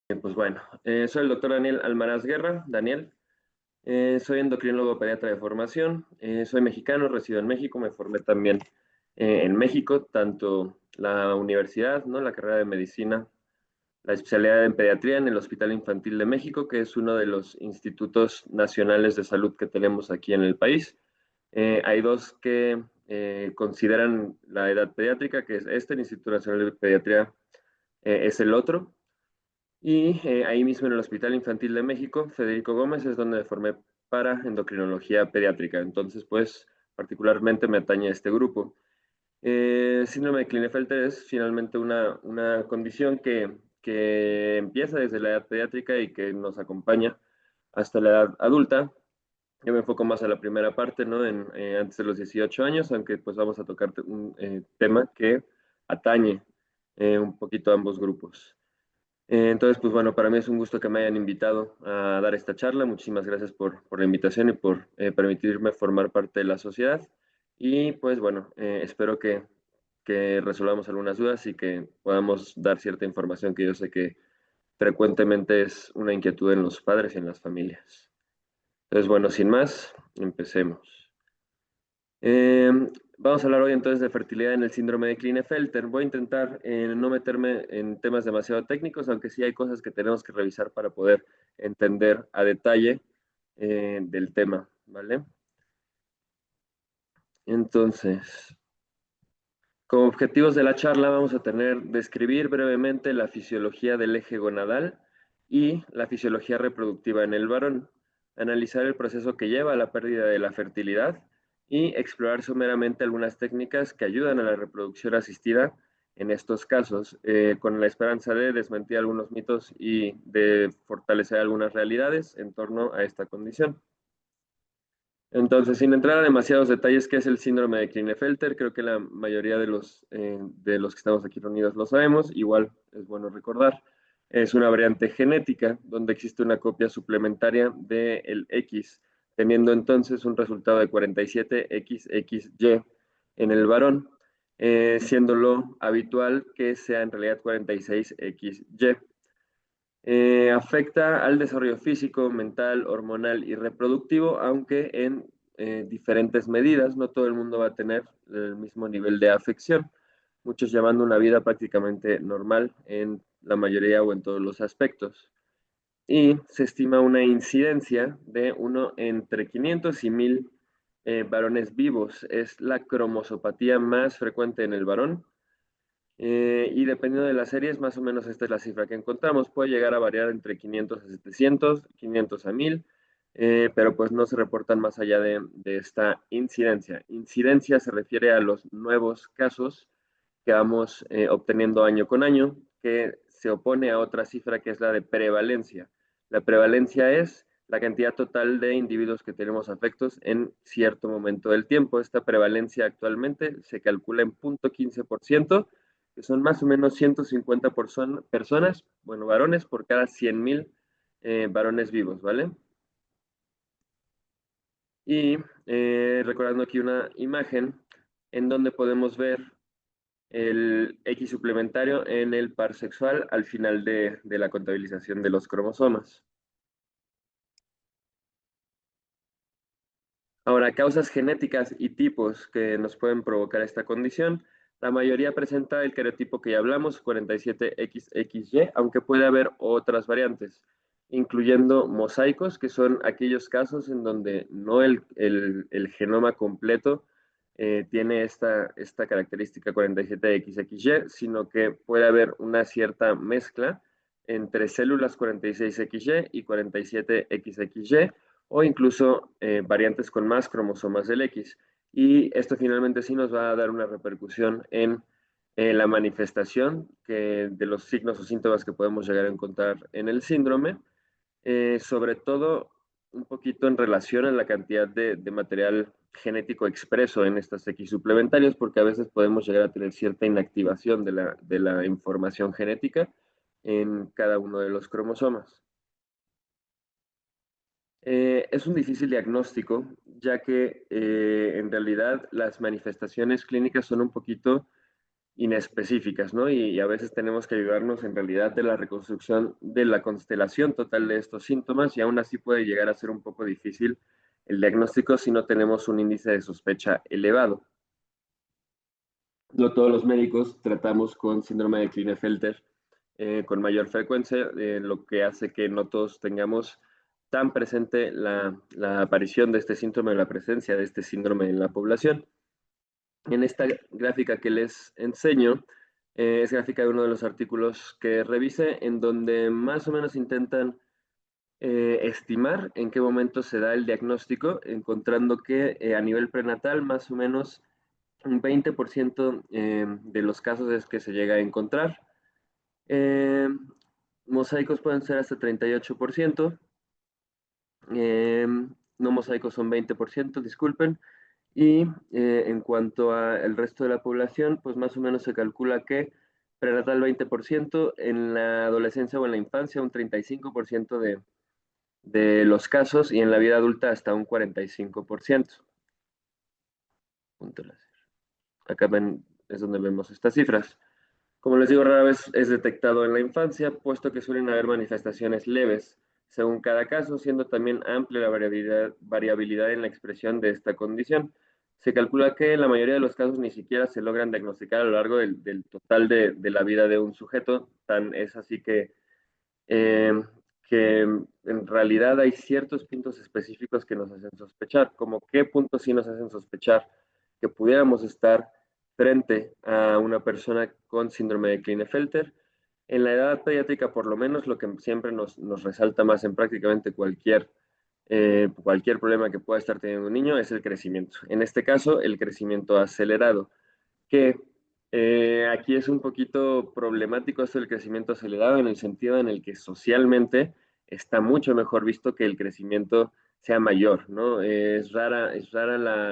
Pues bueno, soy el doctor Daniel Almaraz Guerra, Daniel. Soy endocrinólogo pediatra de formación. Soy mexicano, resido en México. Me formé también en México, tanto la universidad, ¿no? La carrera de medicina, la especialidad en pediatría en el Hospital Infantil de México, que es uno de los institutos nacionales de salud que tenemos aquí en el país. Hay dos que consideran la edad pediátrica, que es este, el Instituto Nacional de Pediatría es el otro. Y ahí mismo en el Hospital Infantil de México, Federico Gómez, es donde me formé para endocrinología pediátrica. Entonces, pues, particularmente me atañe a este grupo. Síndrome de Klinefelter es finalmente una condición que empieza desde la edad pediátrica y que nos acompaña hasta la edad adulta. Yo me enfoco más a la primera parte, ¿no? Antes de los 18 años, aunque pues vamos a tocar un tema que atañe un poquito a ambos grupos. Entonces, pues bueno, para mí es un gusto que me hayan invitado a dar esta charla. Muchísimas gracias por la invitación y por permitirme formar parte de la sociedad. Y pues bueno, espero que resolvamos algunas dudas y que podamos dar cierta información que yo sé que frecuentemente es una inquietud en los padres y en las familias. Entonces, bueno, sin más, empecemos. Eh, Vamos a hablar hoy entonces de fertilidad en el síndrome de Klinefelter. Voy a intentar no meterme en temas demasiado técnicos, aunque sí hay cosas que tenemos que revisar para poder entender a detalle del tema, ¿vale? Entonces, como objetivos de la charla vamos a tener describir brevemente la fisiología del eje gonadal y la fisiología reproductiva en el varón, analizar el proceso que lleva a la pérdida de la fertilidad y explorar someramente algunas técnicas que ayudan a la reproducción asistida en estos casos, con la esperanza de desmentir algunos mitos y de fortalecer algunas realidades en torno a esta condición. Entonces, sin entrar a demasiados detalles, ¿qué es el síndrome de Klinefelter? Creo que la mayoría de los que estamos aquí reunidos lo sabemos. Igual es bueno recordar. Es una variante genética donde existe una copia suplementaria del X, teniendo entonces un resultado de 47XXY en el varón, siendo lo habitual que sea en realidad 46XY. Afecta al desarrollo físico, mental, hormonal y reproductivo, aunque en diferentes medidas. No todo el mundo va a tener el mismo nivel de afección, muchos llevando una vida prácticamente normal en la mayoría o en todos los aspectos. Y se estima una incidencia de uno entre 500 y 1000 varones vivos. Es la cromosopatía más frecuente en el varón, y dependiendo de las series, más o menos esta es la cifra que encontramos. Puede llegar a variar entre 500 a 700, 500 a 1000, pero pues no se reportan más allá de esta incidencia. Incidencia se refiere a los nuevos casos que vamos obteniendo año con año, que se opone a otra cifra que es la de prevalencia. La prevalencia es la cantidad total de individuos que tenemos afectos en cierto momento del tiempo. Esta prevalencia actualmente se calcula en 0.15%, que son más o menos 150 personas, bueno, varones por cada 100,000 varones vivos, ¿vale? Y recordando aquí una imagen en donde podemos ver el X suplementario en el par sexual al final de la contabilización de los cromosomas. Ahora, causas genéticas y tipos que nos pueden provocar esta condición. La mayoría presenta el cariotipo que ya hablamos, 47XXY, aunque puede haber otras variantes, incluyendo mosaicos, que son aquellos casos en donde no el genoma completo tiene esta característica 47XXY, sino que puede haber una cierta mezcla entre células 46XY y 47XXY, o incluso variantes con más cromosomas del X. Y esto finalmente sí nos va a dar una repercusión en la manifestación de los signos o síntomas que podemos llegar a encontrar en el síndrome, sobre todo un poquito en relación a la cantidad de material genético expreso en estas X suplementarias, porque a veces podemos llegar a tener cierta inactivación de la información genética en cada uno de los cromosomas. Es un difícil diagnóstico, ya que en realidad las manifestaciones clínicas son un poquito inespecíficas, ¿no? Y a veces tenemos que ayudarnos en realidad de la reconstrucción de la constelación total de estos síntomas y aún así puede llegar a ser un poco difícil el diagnóstico si no tenemos un índice de sospecha elevado. No todos los médicos tratamos con síndrome de Klinefelter con mayor frecuencia, lo que hace que no todos tengamos tan presente la aparición de este síndrome, la presencia de este síndrome en la población. En esta gráfica que les enseño, es gráfica de uno de los artículos que revisé, en donde más o menos intentan estimar en qué momento se da el diagnóstico, encontrando que a nivel prenatal más o menos un 20% de los casos es que se llega a encontrar. Eh, Mosaicos pueden ser hasta 38%, eh, no mosaicos son 20%, disculpen. Y en cuanto al resto de la población, pues más o menos se calcula que prenatal 20%, en la adolescencia o en la infancia un 35% de los casos y en la vida adulta hasta un 45%. Acá ven, es donde vemos estas cifras. Como les digo, rara vez es detectado en la infancia, puesto que suelen haber manifestaciones leves según cada caso, siendo también amplia la variabilidad en la expresión de esta condición. Se calcula que en la mayoría de los casos ni siquiera se logran diagnosticar a lo largo del total de la vida de un sujeto. Tan es así eh, que en realidad hay ciertos puntos específicos que nos hacen sospechar, como qué puntos sí nos hacen sospechar que pudiéramos estar frente a una persona con síndrome de Klinefelter. En la edad pediátrica, por lo menos, lo que siempre nos resalta más en prácticamente cualquier problema que pueda estar teniendo un niño es el crecimiento. En este caso, el crecimiento acelerado, que aquí es un poquito problemático esto del crecimiento acelerado en el sentido en el que socialmente está mucho mejor visto que el crecimiento sea mayor, ¿no? Es rara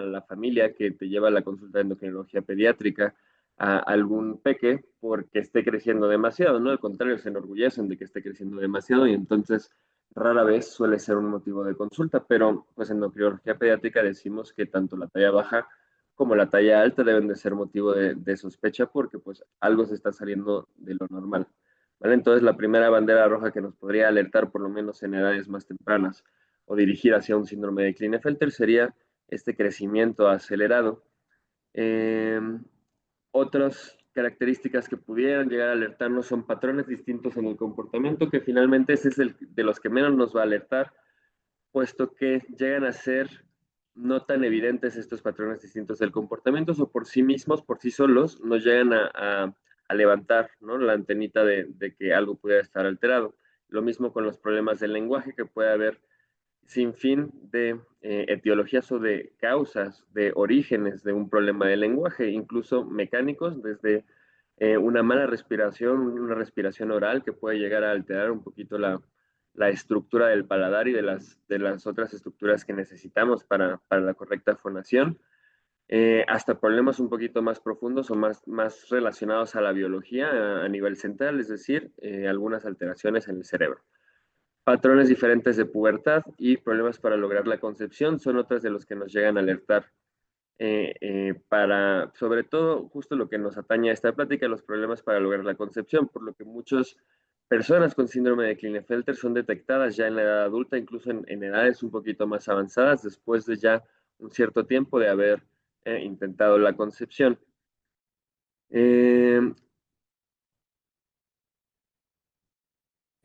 la familia que te lleva a la consulta de endocrinología pediátrica a algún peque porque esté creciendo demasiado, ¿no? Al contrario, se enorgullecen de que esté creciendo demasiado y entonces rara vez suele ser un motivo de consulta, pero pues en endocrinología pediátrica decimos que tanto la talla baja como la talla alta deben de ser motivo de sospecha porque pues algo se está saliendo de lo normal. ¿Vale? Entonces la primera bandera roja que nos podría alertar por lo menos en edades más tempranas o dirigir hacia un síndrome de Klinefelter sería este crecimiento acelerado. Eh, Otras características que pudieran llegar a alertarnos son patrones distintos en el comportamiento, que finalmente ese es el de los que menos nos va a alertar, puesto que llegan a ser no tan evidentes estos patrones distintos del comportamiento o por sí mismos, por sí solos, nos llegan a levantar, ¿no? La antenita de que algo pudiera estar alterado. Lo mismo con los problemas del lenguaje, que puede haber sin fin de etiologías o de causas, de orígenes de un problema de lenguaje, incluso mecánicos, desde una mala respiración, una respiración oral que puede llegar a alterar un poquito la estructura del paladar y de las otras estructuras que necesitamos para la correcta fonación, hasta problemas un poquito más profundos o más relacionados a la biología a nivel central, es decir, algunas alteraciones en el cerebro. Patrones diferentes de pubertad y problemas para lograr la concepción son otras de los que nos llegan a alertar para, sobre todo, justo lo que nos atañe a esta plática, los problemas para lograr la concepción, por lo que muchas personas con síndrome de Klinefelter son detectadas ya en la edad adulta, incluso en edades un poquito más avanzadas, después de ya un cierto tiempo de haber intentado la concepción.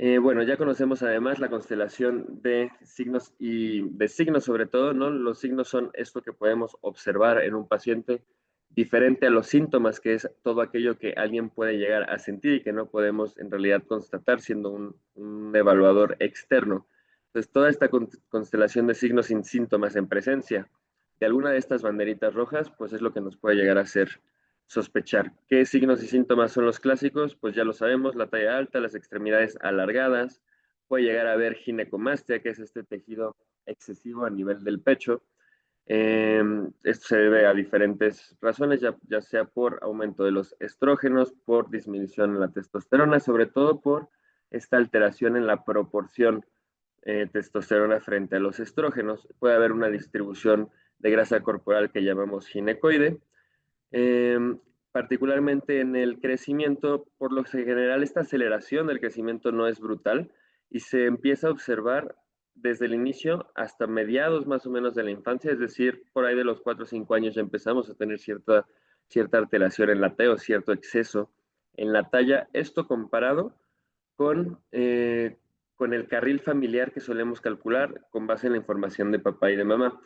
Eh, bueno, ya conocemos además la constelación de signos y de signos sobre todo, ¿no? Los signos son esto que podemos observar en un paciente diferente a los síntomas, que es todo aquello que alguien puede llegar a sentir y que no podemos en realidad constatar siendo un evaluador externo. Entonces, toda esta constelación de signos sin síntomas en presencia de alguna de estas banderitas rojas, pues es lo que nos puede llegar a hacer sospechar. ¿Qué signos y síntomas son los clásicos? Pues ya lo sabemos, la talla alta, las extremidades alargadas, puede llegar a haber ginecomastia, que es este tejido excesivo a nivel del pecho. Esto se debe a diferentes razones, ya sea por aumento de los estrógenos, por disminución en la testosterona, sobre todo por esta alteración en la proporción testosterona frente a los estrógenos. Puede haber una distribución de grasa corporal que llamamos ginecoide. Eh, particularmente en el crecimiento, por lo general esta aceleración del crecimiento no es brutal y se empieza a observar desde el inicio hasta mediados más o menos de la infancia, es decir, por ahí de los 4 o 5 años ya empezamos a tener cierta alteración en la T o cierto exceso en la talla. Esto comparado con el carril familiar que solemos calcular con base en la información de papá y de mamá.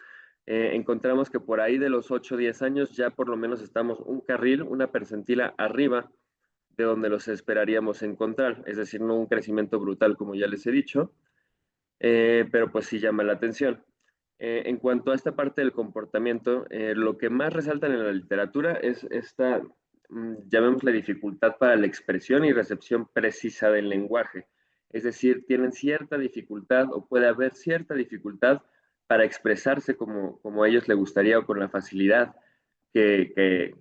Encontramos que por ahí de los 8 o 10 años ya por lo menos estamos un carril, una percentila arriba de donde los esperaríamos encontrar, es decir, no un crecimiento brutal como ya les he dicho, pero pues sí llama la atención. En cuanto a esta parte del comportamiento, lo que más resaltan en la literatura es esta, llamémosla dificultad para la expresión y recepción precisa del lenguaje. Es decir, tienen cierta dificultad o puede haber cierta dificultad para expresarse como a ellos les gustaría o con la facilidad que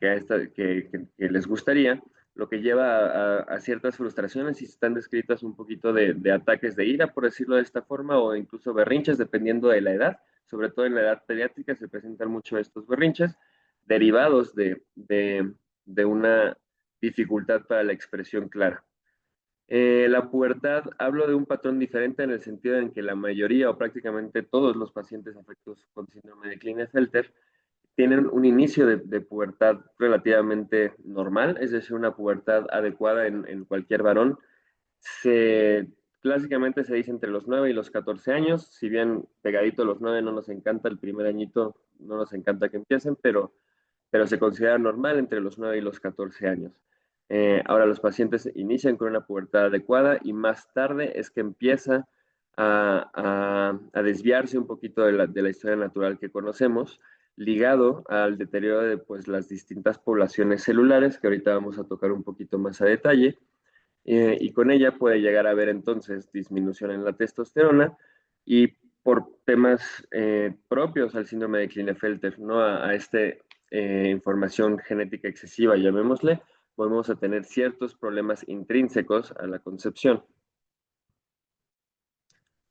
les gustaría, lo que lleva a ciertas frustraciones y están descritas un poquito de ataques de ira, por decirlo de esta forma, o incluso berrinches, dependiendo de la edad. Sobre todo en la edad pediátrica se presentan mucho estos berrinches derivados de una dificultad para la expresión clara. La pubertad, hablo de un patrón diferente en el sentido en que la mayoría o prácticamente todos los pacientes afectados con síndrome de Klinefelter tienen un inicio de pubertad relativamente normal, es decir, una pubertad adecuada en cualquier varón. Clásicamente se dice entre los 9 y los 14 años, si bien pegadito a los 9 no nos encanta, el primer añito no nos encanta que empiecen, pero se considera normal entre los 9 y los 14 años. Ahora los pacientes inician con una pubertad adecuada y más tarde es que empieza a desviarse un poquito de la historia natural que conocemos, ligado al deterioro de pues, las distintas poblaciones celulares, que ahorita vamos a tocar un poquito más a detalle, y con ella puede llegar a haber entonces disminución en la testosterona y por temas propios al síndrome de Klinefelter, ¿no? a esta información genética excesiva, llamémosle, podemos a tener ciertos problemas intrínsecos a la concepción.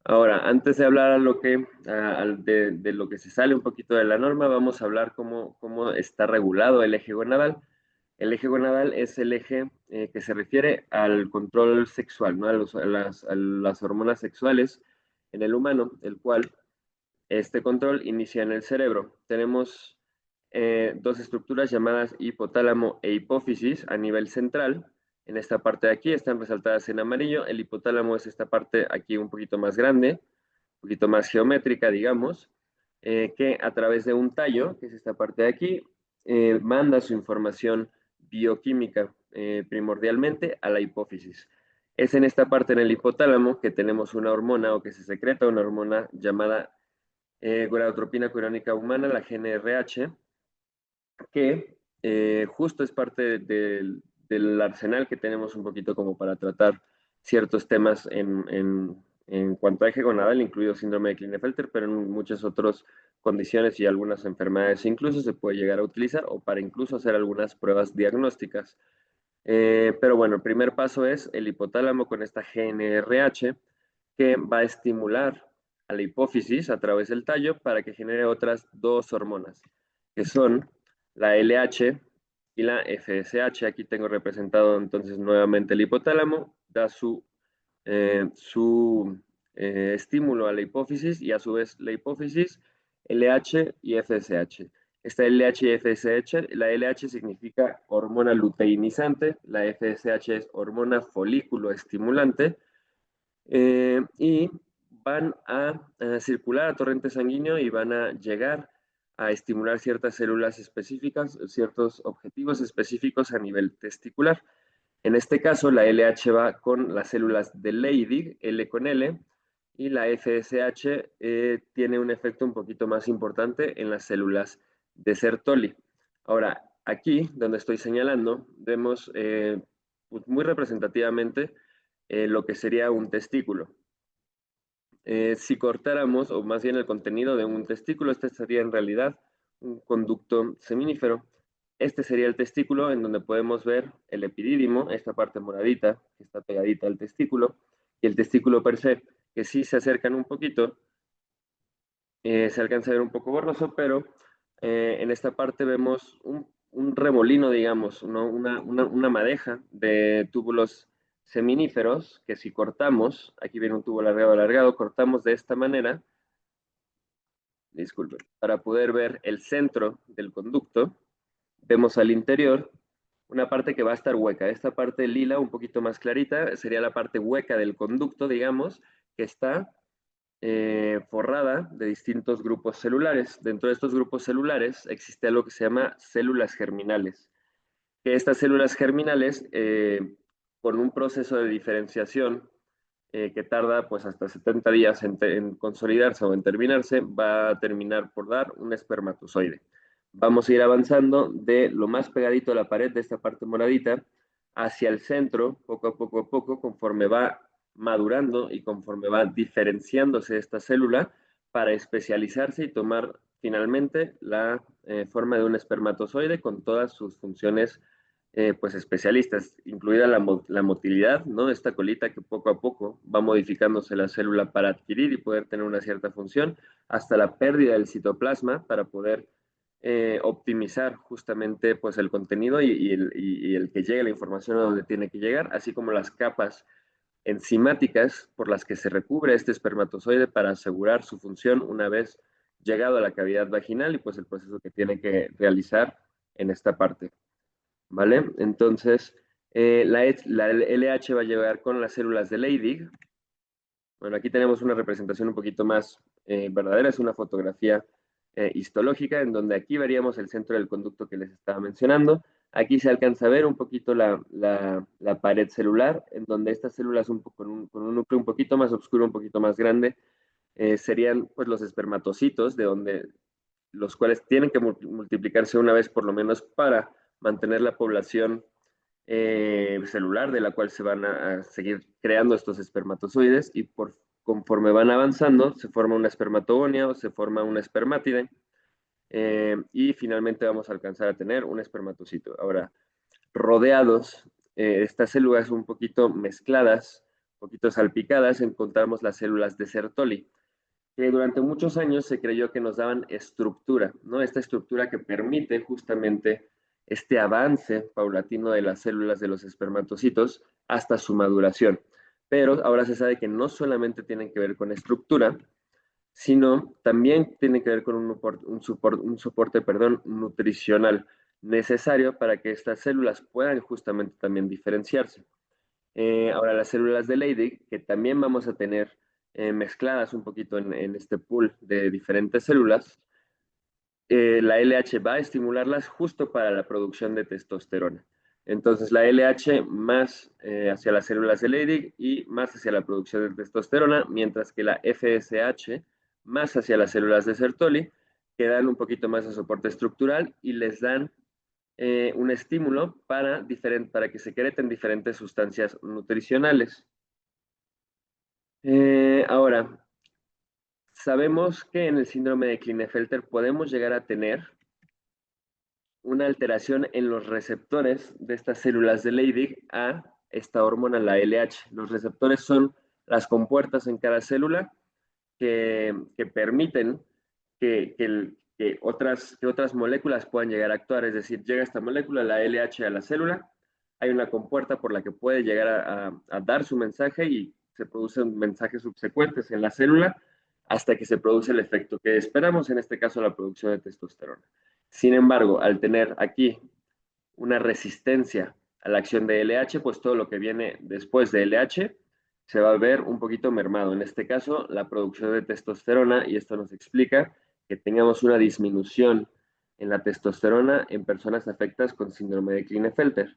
Ahora, antes de hablar de lo que se sale un poquito de la norma, vamos a hablar cómo está regulado el eje gonadal. El eje gonadal es el eje que se refiere al control sexual, ¿no? a las hormonas sexuales en el humano, el cual este control inicia en el cerebro. Tenemos dos estructuras llamadas hipotálamo e hipófisis a nivel central. En esta parte de aquí están resaltadas en amarillo. El hipotálamo es esta parte aquí un poquito más grande, un poquito más geométrica, digamos, que a través de un tallo, que es esta parte de aquí, manda su información bioquímica primordialmente a la hipófisis. Es en esta parte, en el hipotálamo, que tenemos una hormona o que se secreta una hormona llamada gonadotropina coriónica humana, la GnRH, que justo es parte del arsenal que tenemos un poquito como para tratar ciertos temas en cuanto a eje gonadal, incluido síndrome de Klinefelter, pero en muchas otras condiciones y algunas enfermedades incluso se puede llegar a utilizar o para incluso hacer algunas pruebas diagnósticas. Pero bueno, el primer paso es el hipotálamo con esta GnRH que va a estimular a la hipófisis a través del tallo para que genere otras dos hormonas, que son la LH y la FSH. Aquí tengo representado entonces nuevamente el hipotálamo, da su estímulo a la hipófisis y a su vez la hipófisis, LH y FSH. Esta LH y FSH, la LH significa hormona luteinizante, la FSH es hormona folículo estimulante, y van a circular a torrente sanguíneo y van a llegar a estimular ciertas células específicas, ciertos objetivos específicos a nivel testicular. En este caso, la LH va con las células de Leydig, L con L, y la FSH tiene un efecto un poquito más importante en las células de Sertoli. Ahora, aquí, donde estoy señalando, vemos muy representativamente lo que sería un testículo. Si cortáramos, o más bien el contenido de un testículo, este sería en realidad un conducto seminífero. Este sería el testículo en donde podemos ver el epidídimo, esta parte moradita que está pegadita al testículo, y el testículo per se, que sí se acercan un poquito, se alcanza a ver un poco borroso, pero en esta parte vemos un remolino, digamos, ¿no? Una madeja de túbulos seminíferos que si cortamos, aquí viene un tubo alargado, alargado, cortamos de esta manera, disculpen, para poder ver el centro del conducto, vemos al interior una parte que va a estar hueca. Esta parte lila, un poquito más clarita, sería la parte hueca del conducto, digamos, que está forrada de distintos grupos celulares. Dentro de estos grupos celulares existe algo que se llama células germinales, que estas células germinales, con un proceso de diferenciación que tarda pues hasta 70 días en consolidarse o en terminarse, va a terminar por dar un espermatozoide. Vamos a ir avanzando de lo más pegadito a la pared de esta parte moradita hacia el centro, poco a poco, conforme va madurando y conforme va diferenciándose esta célula para especializarse y tomar finalmente la forma de un espermatozoide con todas sus funciones pues especialistas, incluida la motilidad, ¿no? Esta colita que poco a poco va modificándose la célula para adquirir y poder tener una cierta función, hasta la pérdida del citoplasma para poder optimizar justamente pues el contenido y el que llegue la información a donde tiene que llegar, así como las capas enzimáticas por las que se recubre este espermatozoide para asegurar su función una vez llegado a la cavidad vaginal y pues el proceso que tiene que realizar en esta parte. ¿Vale? Entonces, la LH va a llegar con las células de Leydig. Bueno, aquí tenemos una representación un poquito más verdadera, es una fotografía histológica en donde aquí veríamos el centro del conducto que les estaba mencionando. Aquí se alcanza a ver un poquito la pared celular, en donde estas células con un núcleo un poquito más oscuro, un poquito más grande, serían pues los espermatocitos, de donde los cuales tienen que multiplicarse una vez por lo menos para mantener la población celular de la cual se van a seguir creando estos espermatozoides y conforme van avanzando se forma una espermatogonia o se forma una espermátide y finalmente vamos a alcanzar a tener un espermatocito. Ahora, rodeados, estas células un poquito mezcladas, un poquito salpicadas, encontramos las células de Sertoli, que durante muchos años se creyó que nos daban estructura, ¿no? Esta estructura que permite justamente este avance paulatino de las células de los espermatocitos hasta su maduración. Pero ahora se sabe que no solamente tienen que ver con estructura, sino también tienen que ver con un soporte, perdón, nutricional necesario para que estas células puedan justamente también diferenciarse. Ahora, las células de Leydig, que también vamos a tener mezcladas un poquito en este pool de diferentes células, la LH va a estimularlas justo para la producción de testosterona. Entonces, la LH más hacia las células de Leydig y más hacia la producción de testosterona, mientras que la FSH más hacia las células de Sertoli, que dan un poquito más de soporte estructural y les dan un estímulo para que secreten diferentes sustancias nutricionales. Ahora, sabemos que en el síndrome de Klinefelter podemos llegar a tener una alteración en los receptores de estas células de Leydig a esta hormona, la LH. Los receptores son las compuertas en cada célula que permiten que otras moléculas puedan llegar a actuar. Es decir, llega esta molécula, la LH, a la célula, hay una compuerta por la que puede llegar a dar su mensaje y se producen mensajes subsecuentes en la célula hasta que se produce el efecto que esperamos, en este caso la producción de testosterona. Sin embargo, al tener aquí una resistencia a la acción de LH, pues todo lo que viene después de LH se va a ver un poquito mermado. En este caso, la producción de testosterona, y esto nos explica que tengamos una disminución en la testosterona en personas afectadas con síndrome de Klinefelter.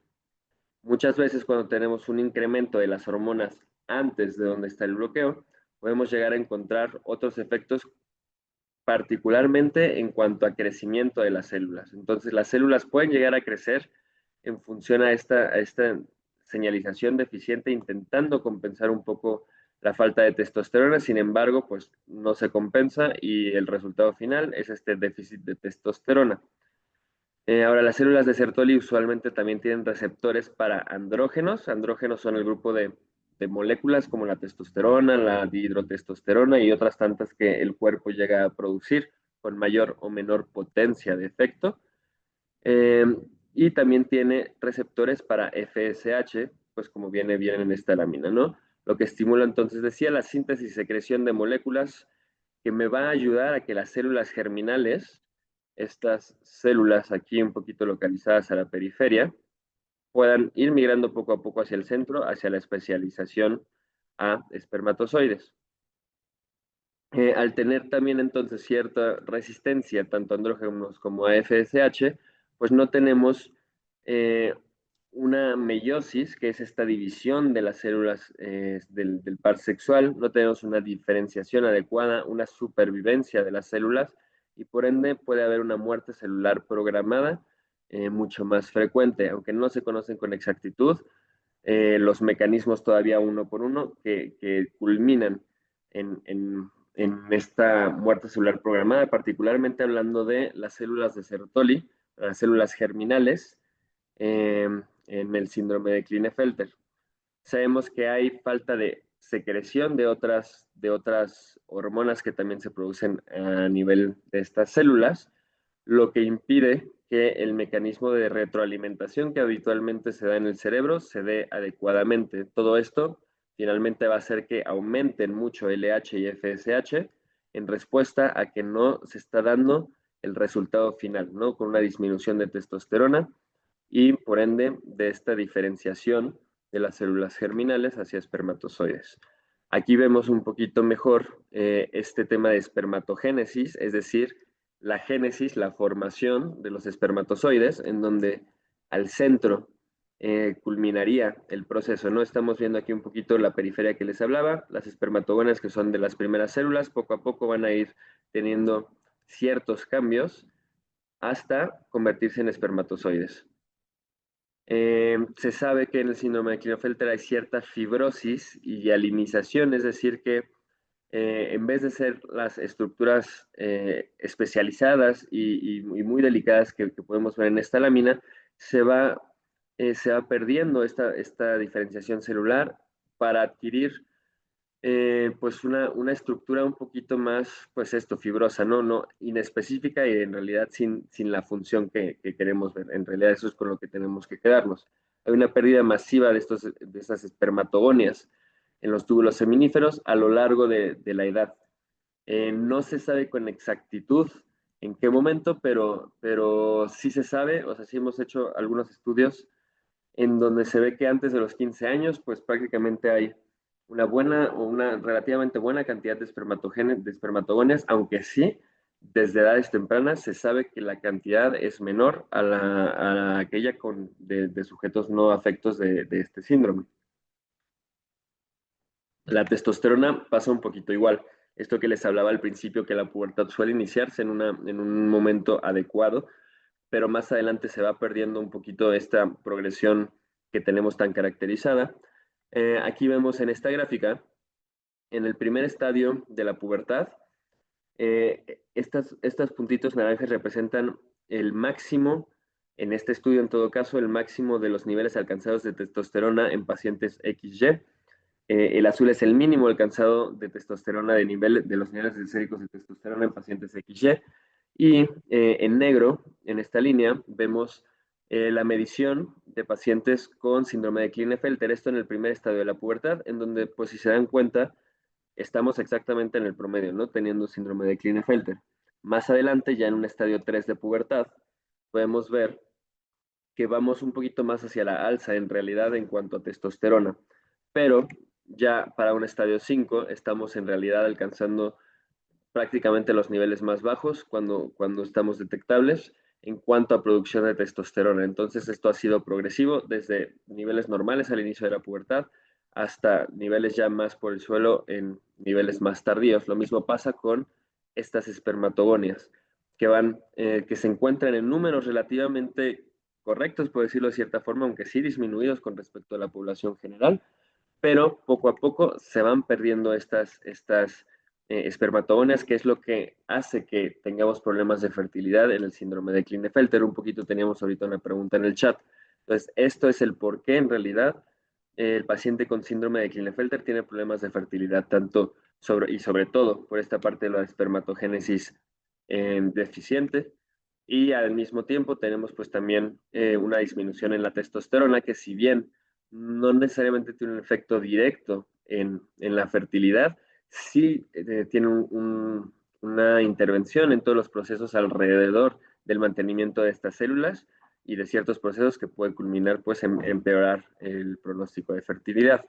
Muchas veces cuando tenemos un incremento de las hormonas antes de donde está el bloqueo, podemos llegar a encontrar otros efectos, particularmente en cuanto a crecimiento de las células. Entonces, las células pueden llegar a crecer en función a esta señalización deficiente, intentando compensar un poco la falta de testosterona, sin embargo, pues no se compensa y el resultado final es este déficit de testosterona. Ahora, las células de Sertoli usualmente también tienen receptores para andrógenos. Andrógenos son el grupo de moléculas como la testosterona, la dihidrotestosterona y otras tantas que el cuerpo llega a producir con mayor o menor potencia de efecto. Eh, y también tiene receptores para FSH, pues como viene bien en esta lámina, ¿no? Lo que estimula entonces, decía, la síntesis y secreción de moléculas que me va a ayudar a que las células germinales, estas células aquí un poquito localizadas a la periferia, puedan ir migrando poco a poco hacia el centro, hacia la especialización a espermatozoides. Al tener también entonces cierta resistencia tanto a andrógenos como a FSH, pues no tenemos eh, una meiosis, que es esta división de las células del par sexual, no tenemos una diferenciación adecuada, una supervivencia de las células y por ende puede haber una muerte celular programada mucho más frecuente, aunque no se conocen con exactitud los mecanismos todavía uno por uno que culminan en esta muerte celular programada, particularmente hablando de las células de Sertoli, las células germinales, eh, en el síndrome de Klinefelter. Sabemos que hay falta de secreción de otras hormonas que también se producen a nivel de estas células, lo que impide que el mecanismo de retroalimentación que habitualmente se da en el cerebro se dé adecuadamente. Todo esto finalmente va a hacer que aumenten mucho LH y FSH en respuesta a que no se está dando el resultado final, ¿no? Con una disminución de testosterona y por ende de esta diferenciación de las células germinales hacia espermatozoides. Aquí vemos un poquito mejor este tema de espermatogénesis, es decir, la génesis, la formación de los espermatozoides, en donde al centro culminaría el proceso, ¿no? Estamos viendo aquí un poquito la periferia que les hablaba, las espermatogonias que son de las primeras células, poco a poco van a ir teniendo ciertos cambios hasta convertirse en espermatozoides. Se sabe que en el síndrome de Klinefelter hay cierta fibrosis y alinización, es decir, que en vez de ser las estructuras especializadas y muy delicadas que podemos ver en esta lámina, se va perdiendo esta diferenciación celular para adquirir pues una estructura un poquito más, pues esto, fibrosa, ¿no? Inespecífica y en realidad sin la función que queremos ver. En realidad eso es con lo que tenemos que quedarnos. Hay una pérdida masiva de estas espermatogonias en los túbulos seminíferos a lo largo de la edad. No se sabe con exactitud en qué momento, pero sí se sabe, o sea, sí hemos hecho algunos estudios en donde se ve que antes de los 15 años, pues prácticamente hay una buena o una relativamente buena cantidad de espermatogonias, aunque sí, desde edades tempranas se sabe que la cantidad es menor a aquella de sujetos no afectos de este síndrome. La testosterona pasa un poquito igual. Esto que les hablaba al principio, que la pubertad suele iniciarse en un momento adecuado, pero más adelante se va perdiendo un poquito esta progresión que tenemos tan caracterizada. Aquí vemos en esta gráfica, en el primer estadio de la pubertad, estas puntitos naranjas representan el máximo, en este estudio en todo caso, el máximo de los niveles alcanzados de testosterona en pacientes XY. El azul es el mínimo alcanzado de testosterona de los niveles séricos de testosterona en pacientes XY. Y en negro, en esta línea, vemos la medición de pacientes con síndrome de Klinefelter, esto en el primer estadio de la pubertad, en donde, pues si se dan cuenta, estamos exactamente en el promedio, ¿no? Teniendo síndrome de Klinefelter. Más adelante, ya en un estadio 3 de pubertad, podemos ver que vamos un poquito más hacia la alza en realidad en cuanto a testosterona, pero ya para un estadio 5 estamos en realidad alcanzando prácticamente los niveles más bajos cuando estamos detectables en cuanto a producción de testosterona. Entonces esto ha sido progresivo desde niveles normales al inicio de la pubertad hasta niveles ya más por el suelo en niveles más tardíos. Lo mismo pasa con estas espermatogonias que se encuentran en números relativamente correctos, por decirlo de cierta forma, aunque sí disminuidos con respecto a la población general, pero poco a poco se van perdiendo estas espermatogonias, que es lo que hace que tengamos problemas de fertilidad en el síndrome de Klinefelter. Un poquito teníamos ahorita una pregunta en el chat. Entonces, esto es el por qué en realidad el paciente con síndrome de Klinefelter tiene problemas de fertilidad, y sobre todo por esta parte de la espermatogénesis deficiente, Y al mismo tiempo tenemos pues también una disminución en la testosterona que si bien no necesariamente tiene un efecto directo en la fertilidad, sí tiene una intervención en todos los procesos alrededor del mantenimiento de estas células y de ciertos procesos que pueden culminar pues en empeorar el pronóstico de fertilidad.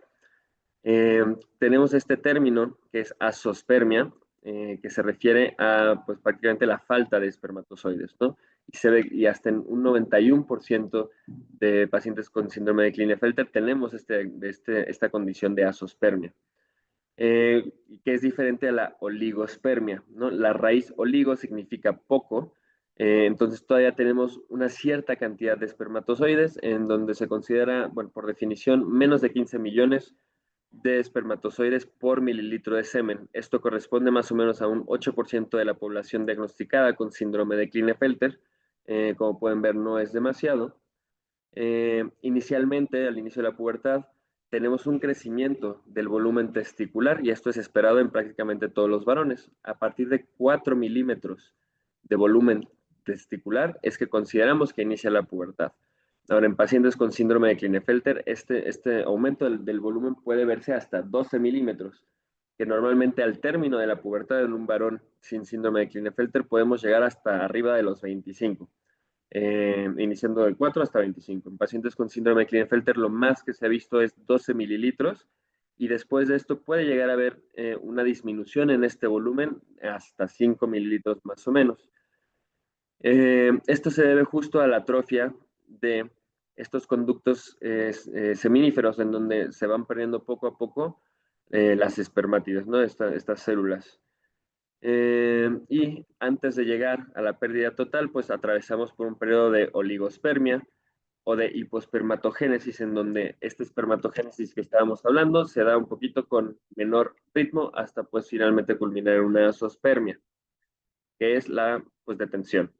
Tenemos este término que es azospermia, que se refiere a pues, prácticamente la falta de espermatozoides, ¿no? Y se ve, y hasta en un 91% de pacientes con síndrome de Klinefelter tenemos esta condición de azospermia, que es diferente a la oligospermia, ¿no? La raíz oligo significa poco, entonces todavía tenemos una cierta cantidad de espermatozoides en donde se considera, bueno, por definición, menos de 15 millones de espermatozoides por mililitro de semen. Esto corresponde más o menos a un 8% de la población diagnosticada con síndrome de Klinefelter. Como pueden ver, no es demasiado. Inicialmente, al inicio de la pubertad, tenemos un crecimiento del volumen testicular y esto es esperado en prácticamente todos los varones. A partir de 4 milímetros de volumen testicular es que consideramos que inicia la pubertad. Ahora, en pacientes con síndrome de Klinefelter, este aumento del volumen puede verse hasta 12 milímetros, que normalmente al término de la pubertad en un varón sin síndrome de Klinefelter podemos llegar hasta arriba de los 25, iniciando del 4 hasta 25. En pacientes con síndrome de Klinefelter lo más que se ha visto es 12 mililitros y después de esto puede llegar a haber una disminución en este volumen hasta 5 mililitros más o menos. Esto se debe justo a la atrofia de estos conductos seminíferos en donde se van perdiendo poco a poco las espermátides, ¿no? Estas células. Y antes de llegar a la pérdida total, pues atravesamos por un periodo de oligospermia o de hipospermatogénesis, en donde esta espermatogénesis que estábamos hablando se da un poquito con menor ritmo hasta pues finalmente culminar en una zoospermia, que es la pues detención.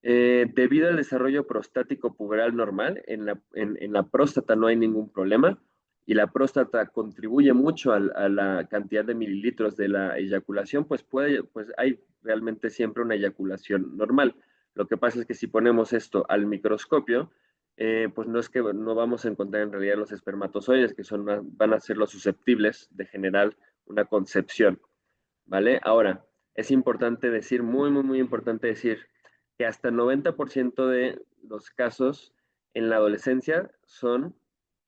Debido al desarrollo prostático puberal normal, en la próstata no hay ningún problema y la próstata contribuye mucho a la cantidad de mililitros de la eyaculación, pues hay realmente siempre una eyaculación normal. Lo que pasa es que si ponemos esto al microscopio, pues no es que no vamos a encontrar en realidad los espermatozoides, que van a ser los susceptibles de generar una concepción, ¿vale? Ahora, es importante decir, muy, muy, muy importante decir, que hasta el 90% de los casos en la adolescencia son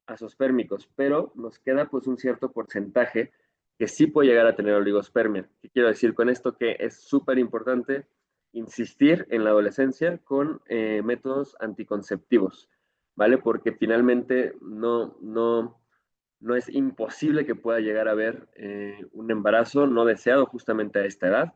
azospérmicos, pero nos queda pues un cierto porcentaje que sí puede llegar a tener oligospermia. ¿Qué quiero decir con esto? Que es súper importante insistir en la adolescencia con métodos anticonceptivos, ¿vale? Porque finalmente no es imposible que pueda llegar a haber un embarazo no deseado justamente a esta edad,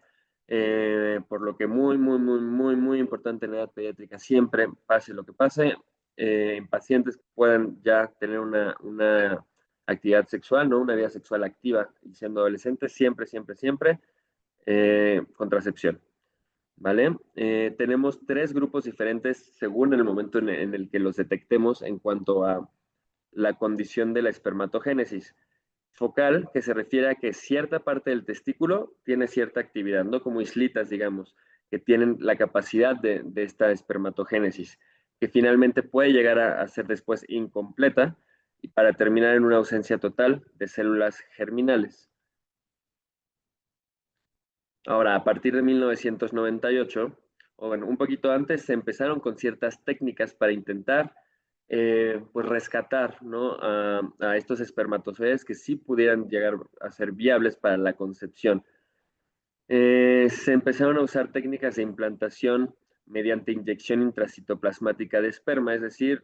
por lo que muy, muy, muy, muy, muy importante en la edad pediátrica, siempre, pase lo que pase, en pacientes que puedan ya tener una actividad sexual, ¿no? Una vida sexual activa y siendo adolescentes, siempre, siempre, siempre, contracepción, ¿vale? Tenemos tres grupos diferentes según el momento en el que los detectemos en cuanto a la condición de la espermatogénesis. Focal, que se refiere a que cierta parte del testículo tiene cierta actividad, no como islitas, digamos, que tienen la capacidad de esta espermatogénesis, que finalmente puede llegar a ser después incompleta y para terminar en una ausencia total de células germinales. Ahora, a partir de 1998, o bueno, un poquito antes, se empezaron con ciertas técnicas para intentar pues rescatar, ¿no? a estos espermatozoides que sí pudieran llegar a ser viables para la concepción. Se empezaron a usar técnicas de implantación mediante inyección intracitoplasmática de esperma, es decir,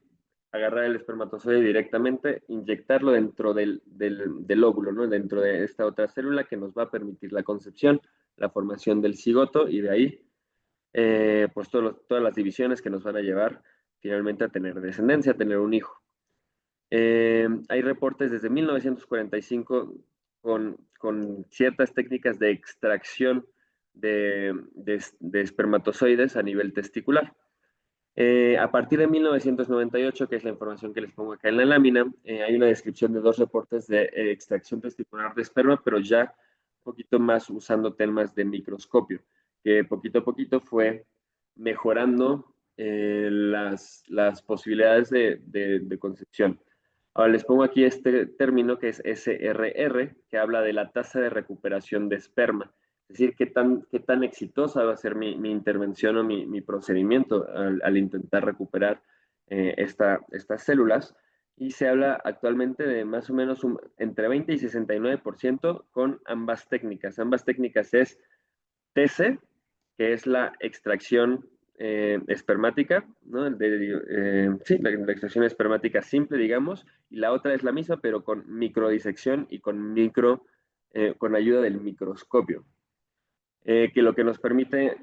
agarrar el espermatozoide directamente, inyectarlo dentro del óvulo, ¿no? Dentro de esta otra célula que nos va a permitir la concepción, la formación del cigoto y de ahí, pues todas las divisiones que nos van a llevar finalmente a tener descendencia, a tener un hijo. Hay reportes desde 1945 con ciertas técnicas de extracción de espermatozoides a nivel testicular. A partir de 1998, que es la información que les pongo acá en la lámina, hay una descripción de dos reportes de extracción testicular de esperma, pero ya un poquito más usando temas de microscopio, que poquito a poquito fue mejorando las posibilidades de concepción. Ahora les pongo aquí este término que es SRR, que habla de la tasa de recuperación de esperma. Es decir, qué tan exitosa va a ser mi intervención o mi procedimiento al intentar recuperar estas células. Y se habla actualmente de más o menos entre 20 y 69% con ambas técnicas. Ambas técnicas es TC, que es la extracción espermática, ¿no? Sí, la extracción espermática simple, digamos, y la otra es la misma, pero con microdisección y con ayuda del microscopio, que lo que nos permite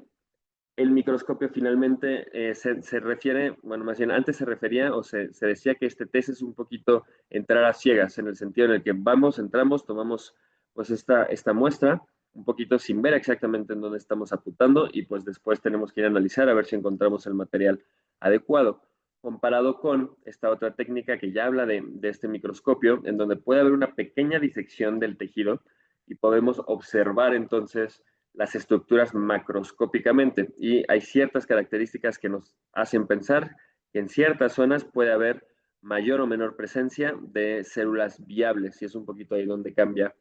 el microscopio finalmente se refiere, bueno, más bien antes se refería o se decía que este test es un poquito entrar a ciegas, en el sentido en el que vamos, entramos, tomamos pues esta muestra, un poquito sin ver exactamente en dónde estamos apuntando y pues después tenemos que ir a analizar a ver si encontramos el material adecuado, comparado con esta otra técnica que ya habla de este microscopio, en donde puede haber una pequeña disección del tejido y podemos observar entonces las estructuras macroscópicamente y hay ciertas características que nos hacen pensar que en ciertas zonas puede haber mayor o menor presencia de células viables y es un poquito ahí donde cambia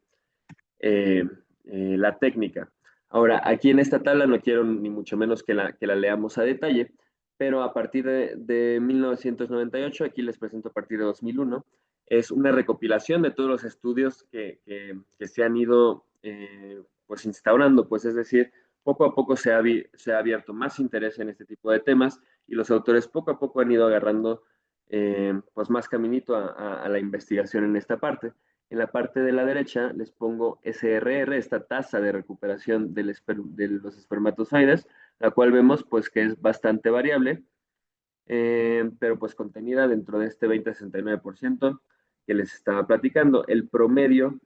la técnica. Ahora, aquí en esta tabla no quiero ni mucho menos que la leamos a detalle, pero a partir de 1998, aquí les presento a partir de 2001, es una recopilación de todos los estudios que se han ido pues instaurando, pues es decir, poco a poco se ha abierto más interés en este tipo de temas y los autores poco a poco han ido agarrando pues más caminito a la investigación en esta parte. En la parte de la derecha les pongo SRR, esta tasa de recuperación de los espermatozoides, la cual vemos pues que es bastante variable, pero pues contenida dentro de este 20-69% que les estaba platicando. El promedio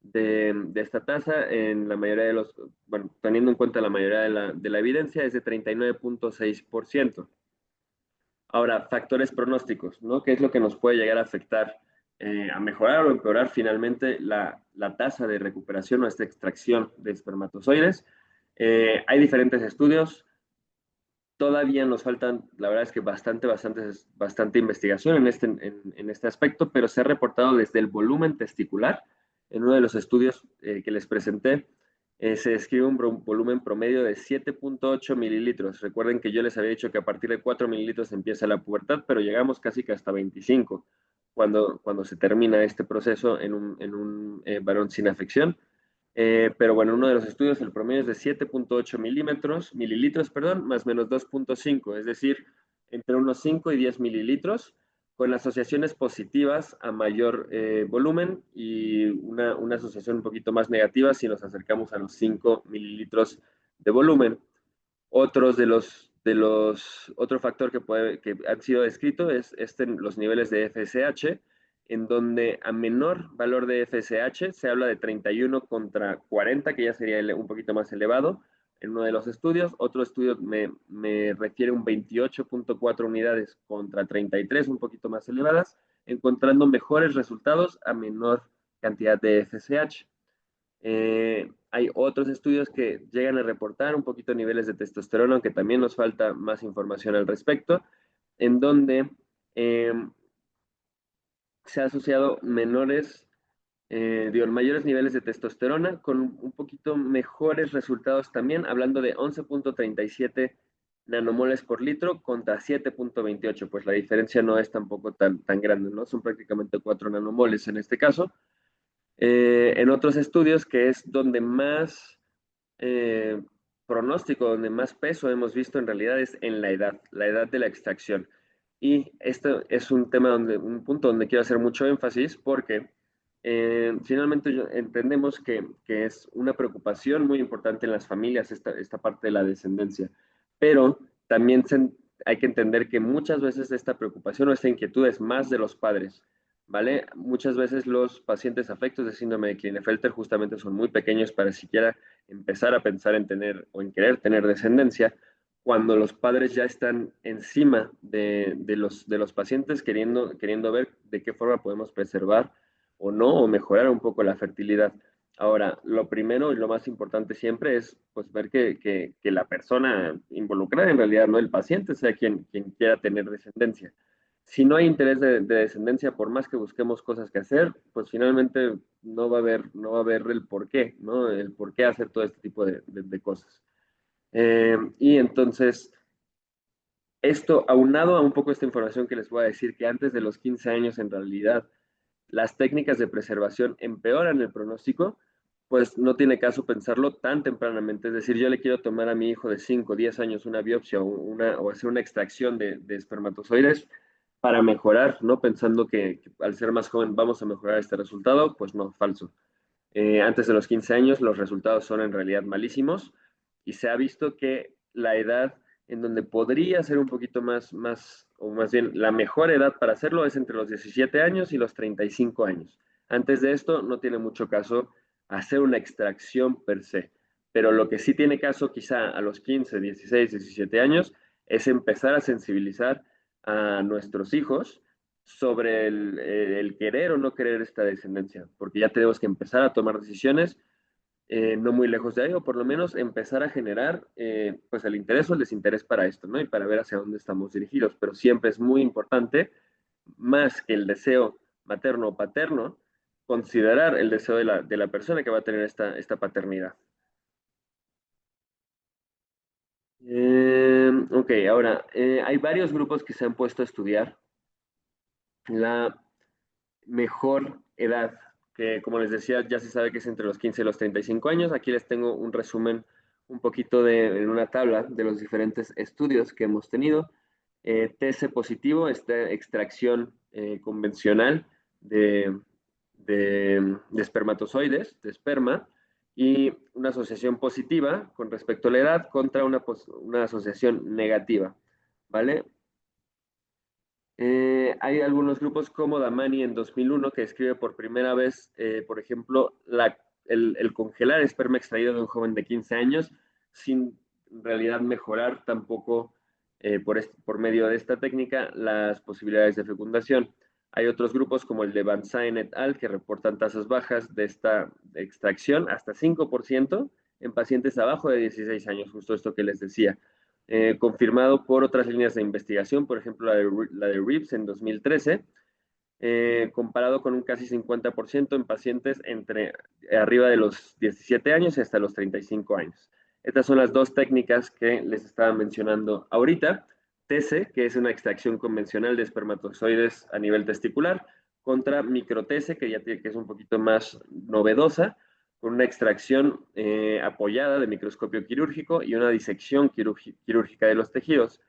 de esta tasa en la mayoría de los, bueno, teniendo en cuenta la mayoría de la evidencia, es de 39.6%. Ahora, factores pronósticos, ¿no? ¿Qué es lo que nos puede llegar a afectar, a mejorar o empeorar finalmente la tasa de recuperación o esta extracción de espermatozoides? Hay diferentes estudios, todavía nos faltan, la verdad es que bastante investigación en este aspecto, pero se ha reportado desde el volumen testicular. En uno de los estudios que les presenté, se describe un volumen promedio de 7.8 mililitros. Recuerden que yo les había dicho que a partir de 4 mililitros empieza la pubertad, pero llegamos casi que hasta 25 cuando se termina este proceso en un varón sin afección. Pero bueno, uno de los estudios, el promedio es de 7.8 mililitros, perdón, más o menos 2.5, es decir, entre unos 5 y 10 mililitros, con asociaciones positivas a mayor volumen y una asociación un poquito más negativa si nos acercamos a los 5 mililitros de volumen. Otro factor que ha sido descrito es los niveles de FSH, en donde a menor valor de FSH se habla de 31 contra 40, que ya sería un poquito más elevado en uno de los estudios. Otro estudio me refiere un 28.4 unidades contra 33, un poquito más elevadas, encontrando mejores resultados a menor cantidad de FSH. Hay otros estudios que llegan a reportar un poquito niveles de testosterona, aunque también nos falta más información al respecto, en donde se ha asociado mayores niveles de testosterona con un poquito mejores resultados también, hablando de 11.37 nanomoles por litro contra 7.28, pues la diferencia no es tampoco tan grande, ¿no? Son prácticamente 4 nanomoles en este caso. En otros estudios, que es donde más eh, pronóstico, donde más peso hemos visto en realidad es en la edad de la extracción. Y esto es un tema un punto donde quiero hacer mucho énfasis porque finalmente entendemos que es una preocupación muy importante en las familias esta parte de la descendencia, pero también hay que entender que muchas veces esta preocupación o esta inquietud es más de los padres. ¿Vale? Muchas veces los pacientes afectos de síndrome de Klinefelter justamente son muy pequeños para siquiera empezar a pensar en tener o en querer tener descendencia, cuando los padres ya están encima de los pacientes queriendo ver de qué forma podemos preservar o no, o mejorar un poco la fertilidad. Ahora, lo primero y lo más importante siempre es pues, ver que la persona involucrada, en realidad no el paciente, sea quien quiera tener descendencia. Si no hay interés de descendencia, por más que busquemos cosas que hacer, pues finalmente no va a haber el por qué, ¿no? El por qué hacer todo este tipo de cosas. Y entonces, esto aunado a un poco esta información que les voy a decir, que antes de los 15 años en realidad las técnicas de preservación empeoran el pronóstico, pues no tiene caso pensarlo tan tempranamente. Es decir, yo le quiero tomar a mi hijo de 5 o 10 años una biopsia o hacer una extracción de espermatozoides para mejorar, ¿no? Pensando que al ser más joven vamos a mejorar este resultado, pues no, falso. Antes de los 15 años los resultados son en realidad malísimos y se ha visto que la edad en donde podría ser un poquito o más bien la mejor edad para hacerlo es entre los 17 años y los 35 años. Antes de esto no tiene mucho caso hacer una extracción per se, pero lo que sí tiene caso quizá a los 15, 16, 17 años es empezar a sensibilizar a nuestros hijos sobre el querer o no querer esta descendencia, porque ya tenemos que empezar a tomar decisiones no muy lejos de ahí, o por lo menos empezar a generar pues el interés o el desinterés para esto, ¿no? Y para ver hacia dónde estamos dirigidos, pero siempre es muy importante, más que el deseo materno o paterno, considerar el deseo de la persona que va a tener esta paternidad. Ok, ahora, hay varios grupos que se han puesto a estudiar la mejor edad, que como les decía, ya se sabe que es entre los 15 y los 35 años. Aquí les tengo un resumen un poquito en una tabla de los diferentes estudios que hemos tenido. TC positivo, esta extracción convencional de espermatozoides, de esperma, y una asociación positiva con respecto a la edad contra una asociación negativa, ¿vale? Hay algunos grupos como Damani en 2001 que describe por primera vez, por ejemplo, el congelar esperma extraído de un joven de 15 años sin en realidad mejorar tampoco por medio de esta técnica las posibilidades de fecundación. Hay otros grupos como el de Van Saen et al. Que reportan tasas bajas de esta extracción, hasta 5% en pacientes abajo de 16 años, justo esto que les decía confirmado por otras líneas de investigación, por ejemplo la de Reeves en 2013, comparado con un casi 50% en pacientes entre arriba de los 17 años y hasta los 35 años. Estas son las dos técnicas que les estaba mencionando ahorita. TC, que es una extracción convencional de espermatozoides a nivel testicular, contra micro-TC, que es un poquito más novedosa, con una extracción apoyada de microscopio quirúrgico y una disección quirúrgica de los tejidos.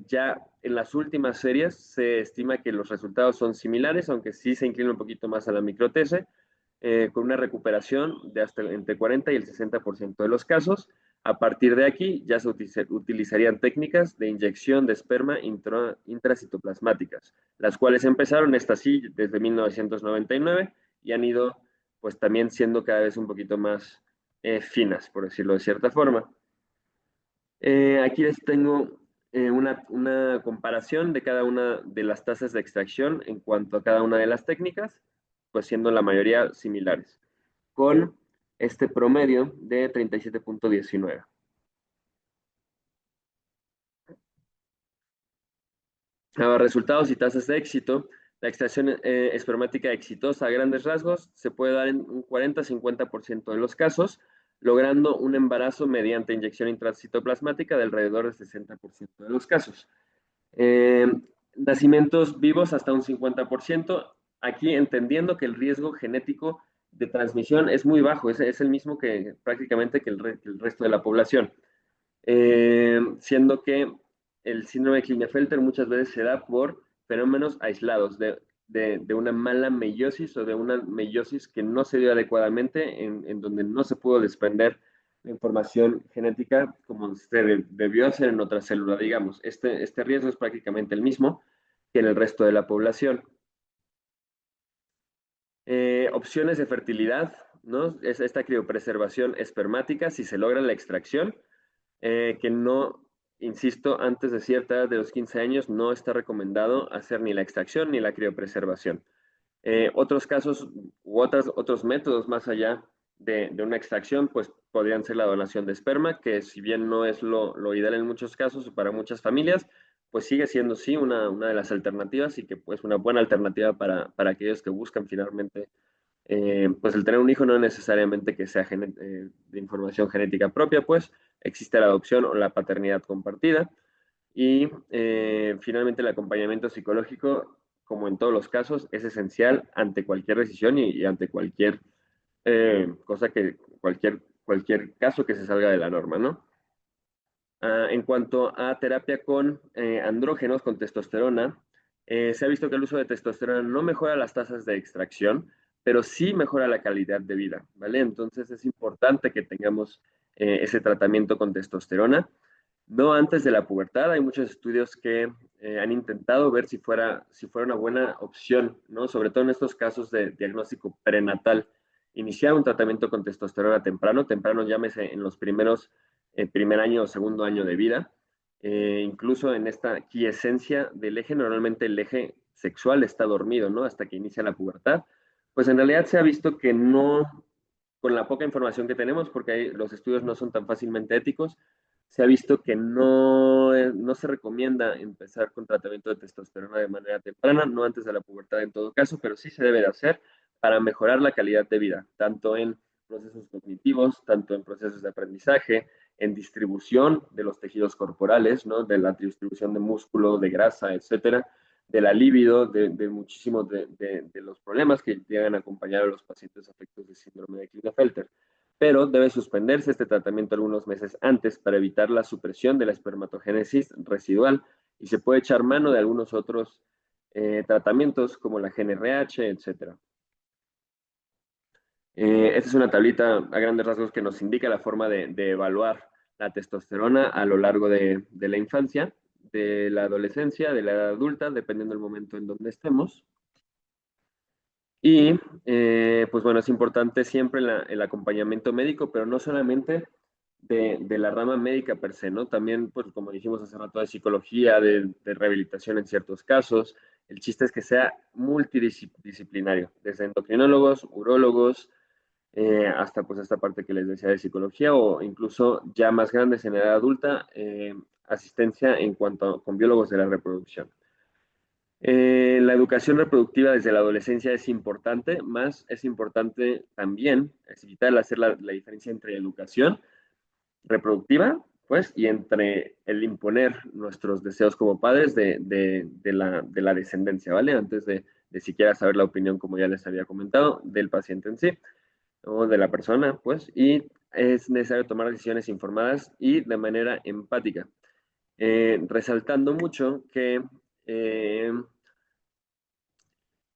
Ya en las últimas series se estima que los resultados son similares, aunque sí se inclina un poquito más a la microtese, con una recuperación de hasta entre 40 y el 60% de los casos. A partir de aquí ya se utilizarían técnicas de inyección de esperma intracitoplasmáticas, las cuales empezaron, estas sí, desde 1999 y han ido pues también siendo cada vez un poquito más finas, por decirlo de cierta forma. Aquí les tengo una comparación de cada una de las tasas de extracción en cuanto a cada una de las técnicas, pues siendo la mayoría similares, con este promedio de 37.19. Ahora, resultados y tasas de éxito. La extracción espermática exitosa a grandes rasgos se puede dar en un 40-50% de los casos, logrando un embarazo mediante inyección intracitoplasmática de alrededor del 60% de los casos. Eh, Nacimientos vivos hasta un 50%, aquí entendiendo que el riesgo genético de transmisión es muy bajo, es el mismo que prácticamente que el resto de la población. Siendo que el síndrome de Klinefelter muchas veces se da por fenómenos aislados de una mala meiosis o de una meiosis que no se dio adecuadamente, en donde no se pudo desprender la información genética como se debió hacer en otra célula, digamos. Este riesgo es prácticamente el mismo que en el resto de la población. Opciones de fertilidad, ¿no? Es esta criopreservación espermática, si se logra la extracción, que no, insisto, antes de cierta edad de los 15 años no está recomendado hacer ni la extracción ni la criopreservación. Otros casos u otros métodos más allá de una extracción, pues podrían ser la donación de esperma, que si bien no es lo ideal en muchos casos para muchas familias, pues sigue siendo sí una de las alternativas y que pues una buena alternativa para aquellos que buscan finalmente, pues el tener un hijo no necesariamente que sea de información genética propia, pues existe la adopción o la paternidad compartida. Y finalmente el acompañamiento psicológico, como en todos los casos, es esencial ante cualquier decisión y ante cualquier cosa cualquier caso que se salga de la norma, ¿no? En cuanto a terapia con andrógenos, con testosterona, se ha visto que el uso de testosterona no mejora las tasas de extracción, pero sí mejora la calidad de vida, ¿vale? Entonces es importante que tengamos ese tratamiento con testosterona. No antes de la pubertad, hay muchos estudios que han intentado ver si fuera una buena opción, ¿no? Sobre todo en estos casos de diagnóstico prenatal, iniciar un tratamiento con testosterona temprano llámese en los primer año o segundo año de vida. Incluso en esta quiescencia del eje, normalmente el eje sexual está dormido, ¿no? Hasta que inicia la pubertad. Pues en realidad se ha visto que no, con la poca información que tenemos, porque los estudios no son tan fácilmente éticos, se ha visto que no se recomienda empezar con tratamiento de testosterona de manera temprana, no antes de la pubertad en todo caso, pero sí se debe de hacer para mejorar la calidad de vida, tanto en procesos cognitivos, tanto en procesos de aprendizaje, en distribución de los tejidos corporales, ¿no? De la distribución de músculo, de grasa, etcétera, de la libido, de muchísimos de los problemas que llegan a acompañar a los pacientes afectados de síndrome de Klinefelter. Pero debe suspenderse este tratamiento algunos meses antes para evitar la supresión de la espermatogénesis residual y se puede echar mano de algunos otros tratamientos como la GnRH, etcétera. Esta es una tablita a grandes rasgos que nos indica la forma de evaluar la testosterona a lo largo de la infancia, de la adolescencia, de la edad adulta, dependiendo del momento en donde estemos. Y pues bueno, es importante siempre el acompañamiento médico, pero no solamente de la rama médica per se, ¿no? También, pues como dijimos hace rato, de psicología, de rehabilitación en ciertos casos. El chiste es que sea multidisciplinario, desde endocrinólogos, urólogos, hasta pues esta parte que les decía de psicología o incluso ya más grandes en edad adulta, asistencia en cuanto con biólogos de la reproducción. La educación reproductiva desde la adolescencia es importante, más es importante también, es vital hacer la diferencia entre educación reproductiva, pues, y entre el imponer nuestros deseos como padres de la descendencia, ¿vale? Antes de siquiera saber la opinión, como ya les había comentado, del paciente en sí o de la persona, pues, y es necesario tomar decisiones informadas y de manera empática, resaltando mucho que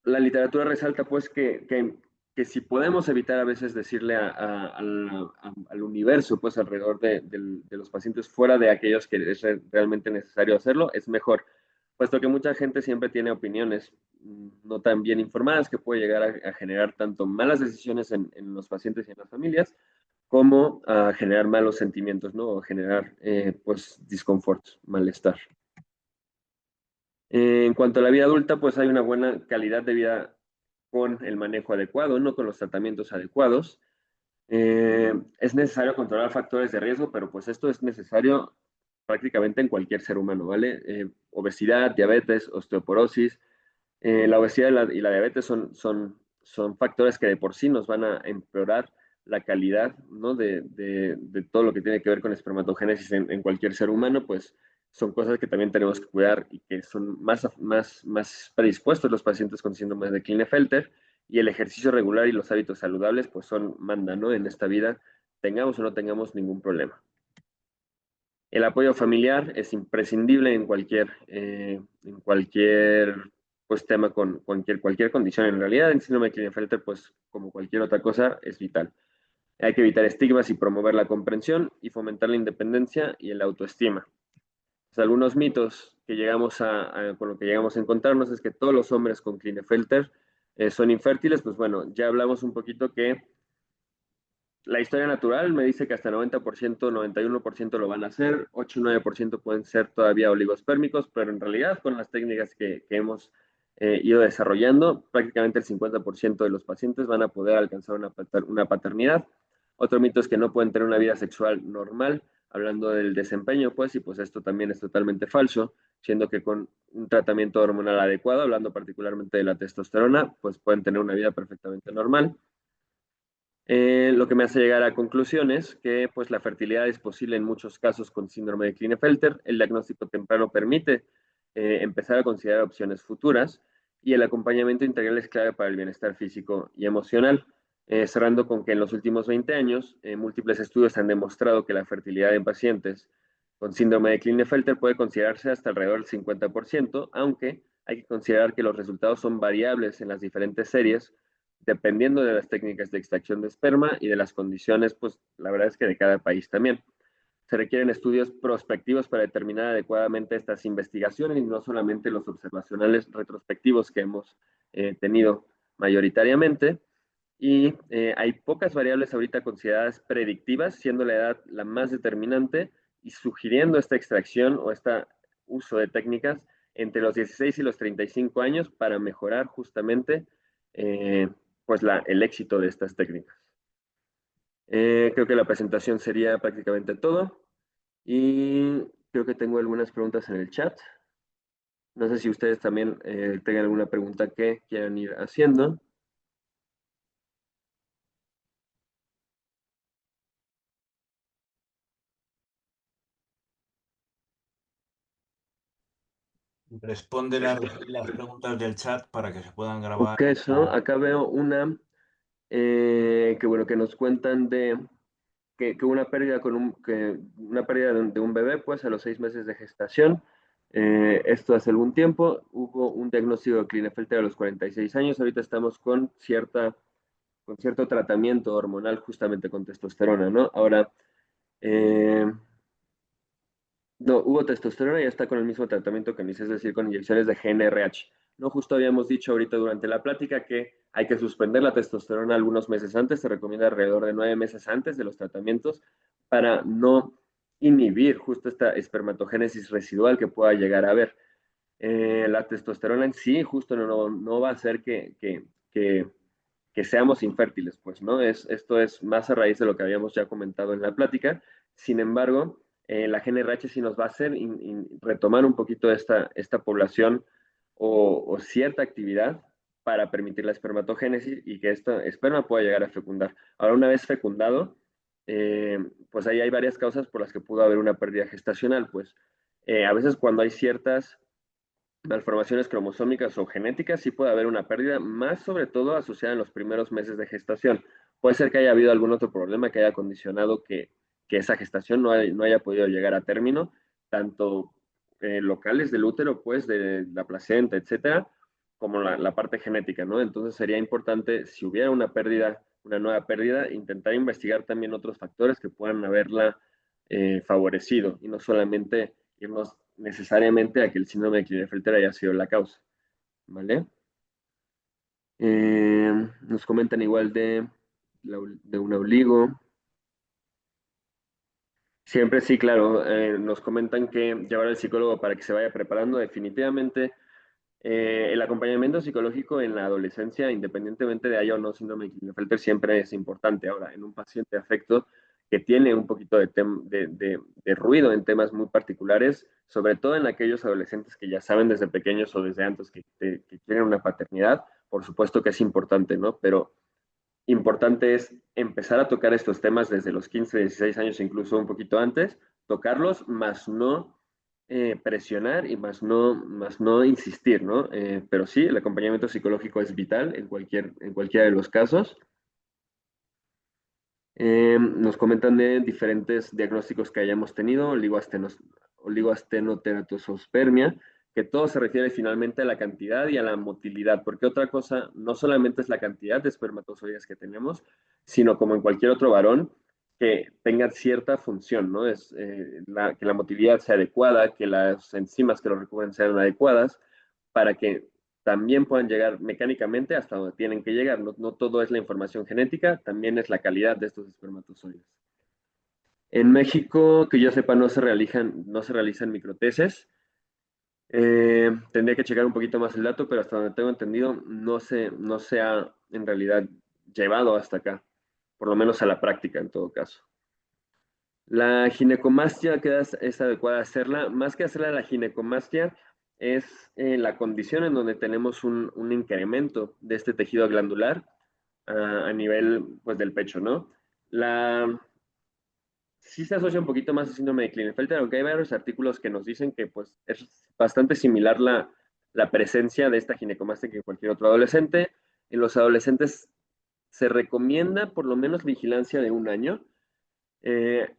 la literatura resalta pues que si podemos evitar a veces decirle al universo pues alrededor de los pacientes fuera de aquellos que es realmente necesario hacerlo, es mejor, puesto que mucha gente siempre tiene opiniones no tan bien informadas que puede llegar a generar tanto malas decisiones en los pacientes y en las familias, como a generar malos sentimientos, ¿no? O generar pues disconfort, malestar. En cuanto a la vida adulta, pues hay una buena calidad de vida con el manejo adecuado, no con los tratamientos adecuados. Es necesario controlar factores de riesgo, pero pues esto es necesario prácticamente en cualquier ser humano, ¿vale? Obesidad, diabetes, osteoporosis. La obesidad y la diabetes son factores que de por sí nos van a empeorar la calidad, ¿no? de todo lo que tiene que ver con espermatogénesis en cualquier ser humano, pues son cosas que también tenemos que cuidar y que son más predispuestos los pacientes con síndrome de Klinefelter, y el ejercicio regular y los hábitos saludables pues manda, ¿no? En esta vida, tengamos o no tengamos ningún problema. El apoyo familiar es imprescindible en cualquier pues, tema con cualquier condición. En realidad, en síndrome de Klinefelter, pues como cualquier otra cosa, es vital. Hay que evitar estigmas y promover la comprensión y fomentar la independencia y el autoestima. Pues, algunos mitos que con lo que llegamos a encontrarnos es que todos los hombres con Klinefelter son infértiles. Pues bueno, ya hablamos un poquito que la historia natural me dice que hasta 90%, 91% lo van a hacer, 8 o 9% pueden ser todavía oligospermicos, pero en realidad con las técnicas que hemos ido desarrollando. Prácticamente el 50% de los pacientes van a poder alcanzar una paternidad. Otro mito es que no pueden tener una vida sexual normal, hablando del desempeño, pues, y pues esto también es totalmente falso, siendo que con un tratamiento hormonal adecuado, hablando particularmente de la testosterona, pues pueden tener una vida perfectamente normal. Lo que me hace llegar a conclusiones que pues la fertilidad es posible en muchos casos con síndrome de Klinefelter. El diagnóstico temprano permite empezar a considerar opciones futuras y el acompañamiento integral es clave para el bienestar físico y emocional. Cerrando con que en los últimos 20 años múltiples estudios han demostrado que la fertilidad en pacientes con síndrome de Klinefelter puede considerarse hasta alrededor del 50%, aunque hay que considerar que los resultados son variables en las diferentes series dependiendo de las técnicas de extracción de esperma y de las condiciones, pues la verdad es que de cada país también. Se requieren estudios prospectivos para determinar adecuadamente estas investigaciones y no solamente los observacionales retrospectivos que hemos tenido mayoritariamente. Y hay pocas variables ahorita consideradas predictivas, siendo la edad la más determinante y sugiriendo esta extracción o este uso de técnicas entre los 16 y los 35 años para mejorar justamente pues el éxito de estas técnicas. Creo que la presentación sería prácticamente todo y creo que tengo algunas preguntas en el chat. No sé si ustedes también tengan alguna pregunta que quieran ir haciendo. Responde las preguntas del chat para que se puedan grabar. Ok, acá veo una que bueno, que nos cuentan de que una pérdida una pérdida de un bebé, pues a los 6 meses de gestación. Esto hace algún tiempo. Hubo un diagnóstico de Klinefelter a los 46 años. Ahorita estamos con cierto tratamiento hormonal justamente con testosterona, ¿no? Ahora, eh, no, hubo testosterona y ya está con el mismo tratamiento que es decir, con inyecciones de GnRH. No, justo habíamos dicho ahorita durante la plática que hay que suspender la testosterona algunos meses antes, se recomienda alrededor de 9 meses antes de los tratamientos para no inhibir justo esta espermatogénesis residual que pueda llegar a haber. La testosterona en sí justo no va a hacer que seamos infértiles, pues, ¿no? Esto es más a raíz de lo que habíamos ya comentado en la plática. Sin embargo, la GNRH sí nos va a hacer retomar un poquito esta población o cierta actividad para permitir la espermatogénesis y que esta esperma pueda llegar a fecundar. Ahora, una vez fecundado, pues ahí hay varias causas por las que pudo haber una pérdida gestacional, pues a veces cuando hay ciertas malformaciones cromosómicas o genéticas, sí puede haber una pérdida, más sobre todo asociada en los primeros meses de gestación. Puede ser que haya habido algún otro problema que haya condicionado que esa gestación no haya podido llegar a término, tanto locales del útero, pues de la placenta, etcétera, como la parte genética, ¿no? Entonces sería importante, si hubiera una pérdida, una nueva pérdida, intentar investigar también otros factores que puedan haberla favorecido y no solamente irnos necesariamente a que el síndrome de Klinefelter haya sido la causa, ¿vale? Nos comentan igual de un obligo. Siempre sí, claro, nos comentan que llevar al psicólogo para que se vaya preparando. Definitivamente, el acompañamiento psicológico en la adolescencia, independientemente de haya o no síndrome de Klinefelter, siempre es importante. Ahora, en un paciente afecto que tiene un poquito de ruido en temas muy particulares, sobre todo en aquellos adolescentes que ya saben desde pequeños o desde antes que quieren una paternidad, por supuesto que es importante, ¿no? Pero importante es empezar a tocar estos temas desde los 15, 16 años, incluso un poquito antes, tocarlos, más no presionar y más no insistir, ¿no? Pero sí, el acompañamiento psicológico es vital en cualquiera de los casos. Nos comentan de diferentes diagnósticos que hayamos tenido, oligoastenoteratospermia, que todo se refiere finalmente a la cantidad y a la motilidad, porque otra cosa no solamente es la cantidad de espermatozoides que tenemos, sino como en cualquier otro varón, que tenga cierta función, ¿no? Que la motilidad sea adecuada, que las enzimas que lo recubren sean adecuadas, para que también puedan llegar mecánicamente hasta donde tienen que llegar. No todo es la información genética, también es la calidad de estos espermatozoides. En México, que yo sepa, no se realizan microteses. Tendría que checar un poquito más el dato, pero hasta donde tengo entendido, no se ha en realidad llevado hasta acá, por lo menos a la práctica en todo caso. La ginecomastia es adecuada hacerla. Más que hacerla la ginecomastia, es la condición en donde tenemos un incremento de este tejido glandular a nivel pues, del pecho, ¿no? Sí se asocia un poquito más a síndrome de Klinefelter, aunque hay varios artículos que nos dicen que pues, es bastante similar la presencia de esta ginecomastia que en cualquier otro adolescente. En los adolescentes se recomienda por lo menos vigilancia de un año.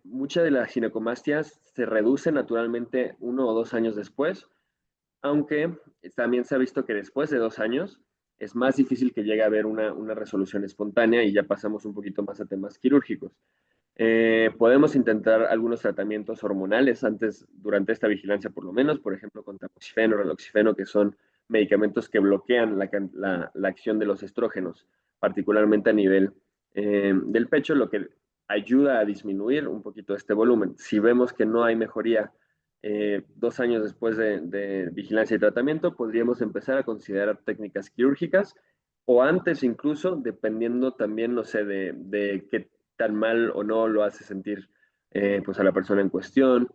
Muchas de las ginecomastias se reducen naturalmente 1 o 2 años después, aunque también se ha visto que después de 2 años es más difícil que llegue a haber una resolución espontánea y ya pasamos un poquito más a temas quirúrgicos. Podemos intentar algunos tratamientos hormonales durante esta vigilancia por lo menos, por ejemplo, con tamoxifeno, raloxifeno, que son medicamentos que bloquean la acción de los estrógenos, particularmente a nivel del pecho, lo que ayuda a disminuir un poquito este volumen. Si vemos que no hay mejoría 2 años después de vigilancia y tratamiento, podríamos empezar a considerar técnicas quirúrgicas o antes incluso, dependiendo también, no sé, de qué tan mal o no lo hace sentir pues a la persona en cuestión.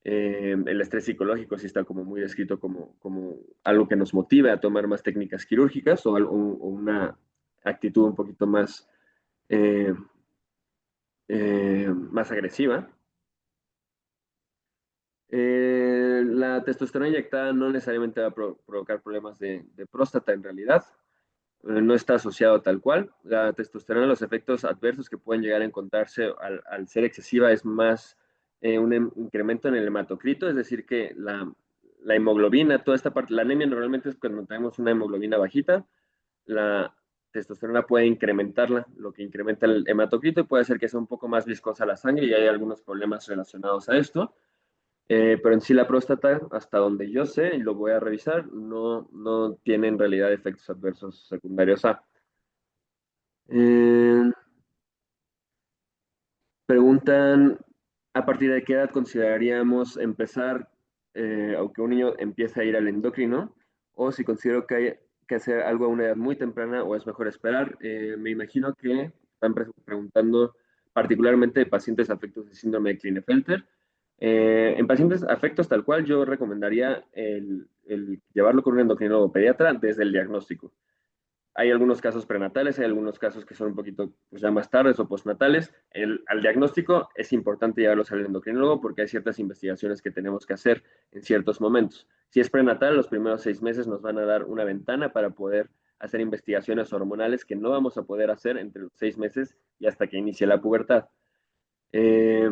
El estrés psicológico sí está como muy descrito como algo que nos motive a tomar más técnicas quirúrgicas o una actitud un poquito eh, más agresiva. La testosterona inyectada no necesariamente va a provocar problemas de próstata en realidad. No está asociado tal cual. La testosterona, los efectos adversos que pueden llegar a encontrarse al ser excesiva es más un incremento en el hematocrito, es decir, que la hemoglobina, toda esta parte, la anemia normalmente es cuando tenemos una hemoglobina bajita, la testosterona puede incrementarla, lo que incrementa el hematocrito y puede hacer que sea un poco más viscosa la sangre y hay algunos problemas relacionados a esto. Pero en sí la próstata, hasta donde yo sé, y lo voy a revisar, no tiene en realidad efectos adversos secundarios A. Eh, Preguntan, ¿a partir de qué edad consideraríamos empezar, aunque un niño empiece a ir al endocrino? O si considero que hay que hacer algo a una edad muy temprana o es mejor esperar. Me imagino que están preguntando particularmente de pacientes afectos de síndrome de Klinefelter. En pacientes afectos tal cual, yo recomendaría el llevarlo con un endocrinólogo pediatra desde el diagnóstico. Hay algunos casos prenatales, hay algunos casos que son un poquito pues, ya más tardes o postnatales. Al diagnóstico es importante llevarlos al endocrinólogo porque hay ciertas investigaciones que tenemos que hacer en ciertos momentos. Si es prenatal, los primeros 6 meses nos van a dar una ventana para poder hacer investigaciones hormonales que no vamos a poder hacer entre los 6 meses y hasta que inicie la pubertad. Eh,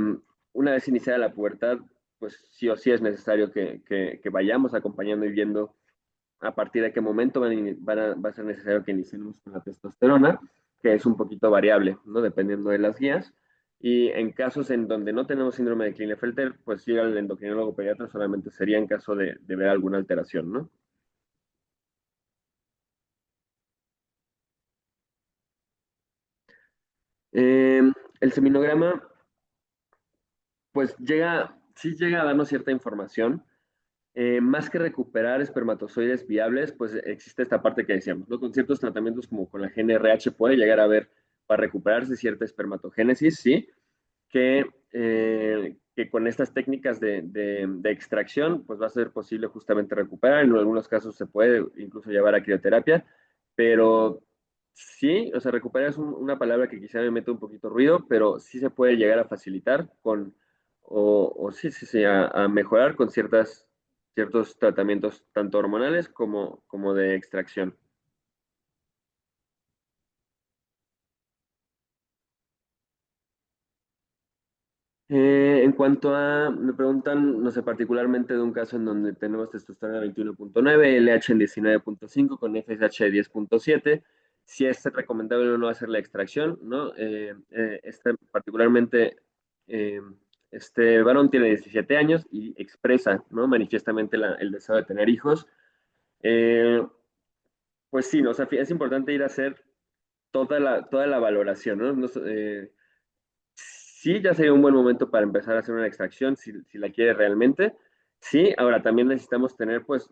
una vez iniciada la pubertad, pues sí o sí es necesario que vayamos acompañando y viendo a partir de qué momento va a ser necesario que iniciemos con la testosterona, que es un poquito variable, ¿no? Dependiendo de las guías. Y en casos en donde no tenemos síndrome de Klinefelter, pues ir al endocrinólogo pediatra solamente sería en caso de ver alguna alteración, ¿no? Eh, el seminograma, pues sí llega a darnos cierta información. Más que recuperar espermatozoides viables, pues existe esta parte que decíamos, ¿no? Con ciertos tratamientos como con la GnRH puede llegar a haber para recuperarse cierta espermatogénesis, sí, que con estas técnicas de extracción, pues va a ser posible justamente recuperar. En algunos casos se puede incluso llevar a crioterapia, pero sí, o sea, recuperar es una palabra que quizá me mete un poquito ruido, pero sí se puede llegar a facilitar o sí, sí, sí, a mejorar con ciertos tratamientos, tanto hormonales como de extracción. En cuanto me preguntan, no sé, particularmente de un caso en donde tenemos testosterona 21.9, LH en 19.5 con FSH de 10.7, si es recomendable o no hacer la extracción, ¿no? Particularmente, eh, este varón tiene 17 años y expresa, ¿no? Manifiestamente el deseo de tener hijos. Eh, pues sí, ¿no? O sea, es importante ir a hacer toda la valoración, ¿no? Sí, ya sería un buen momento para empezar a hacer una extracción si la quiere realmente. Sí, ahora también necesitamos tener pues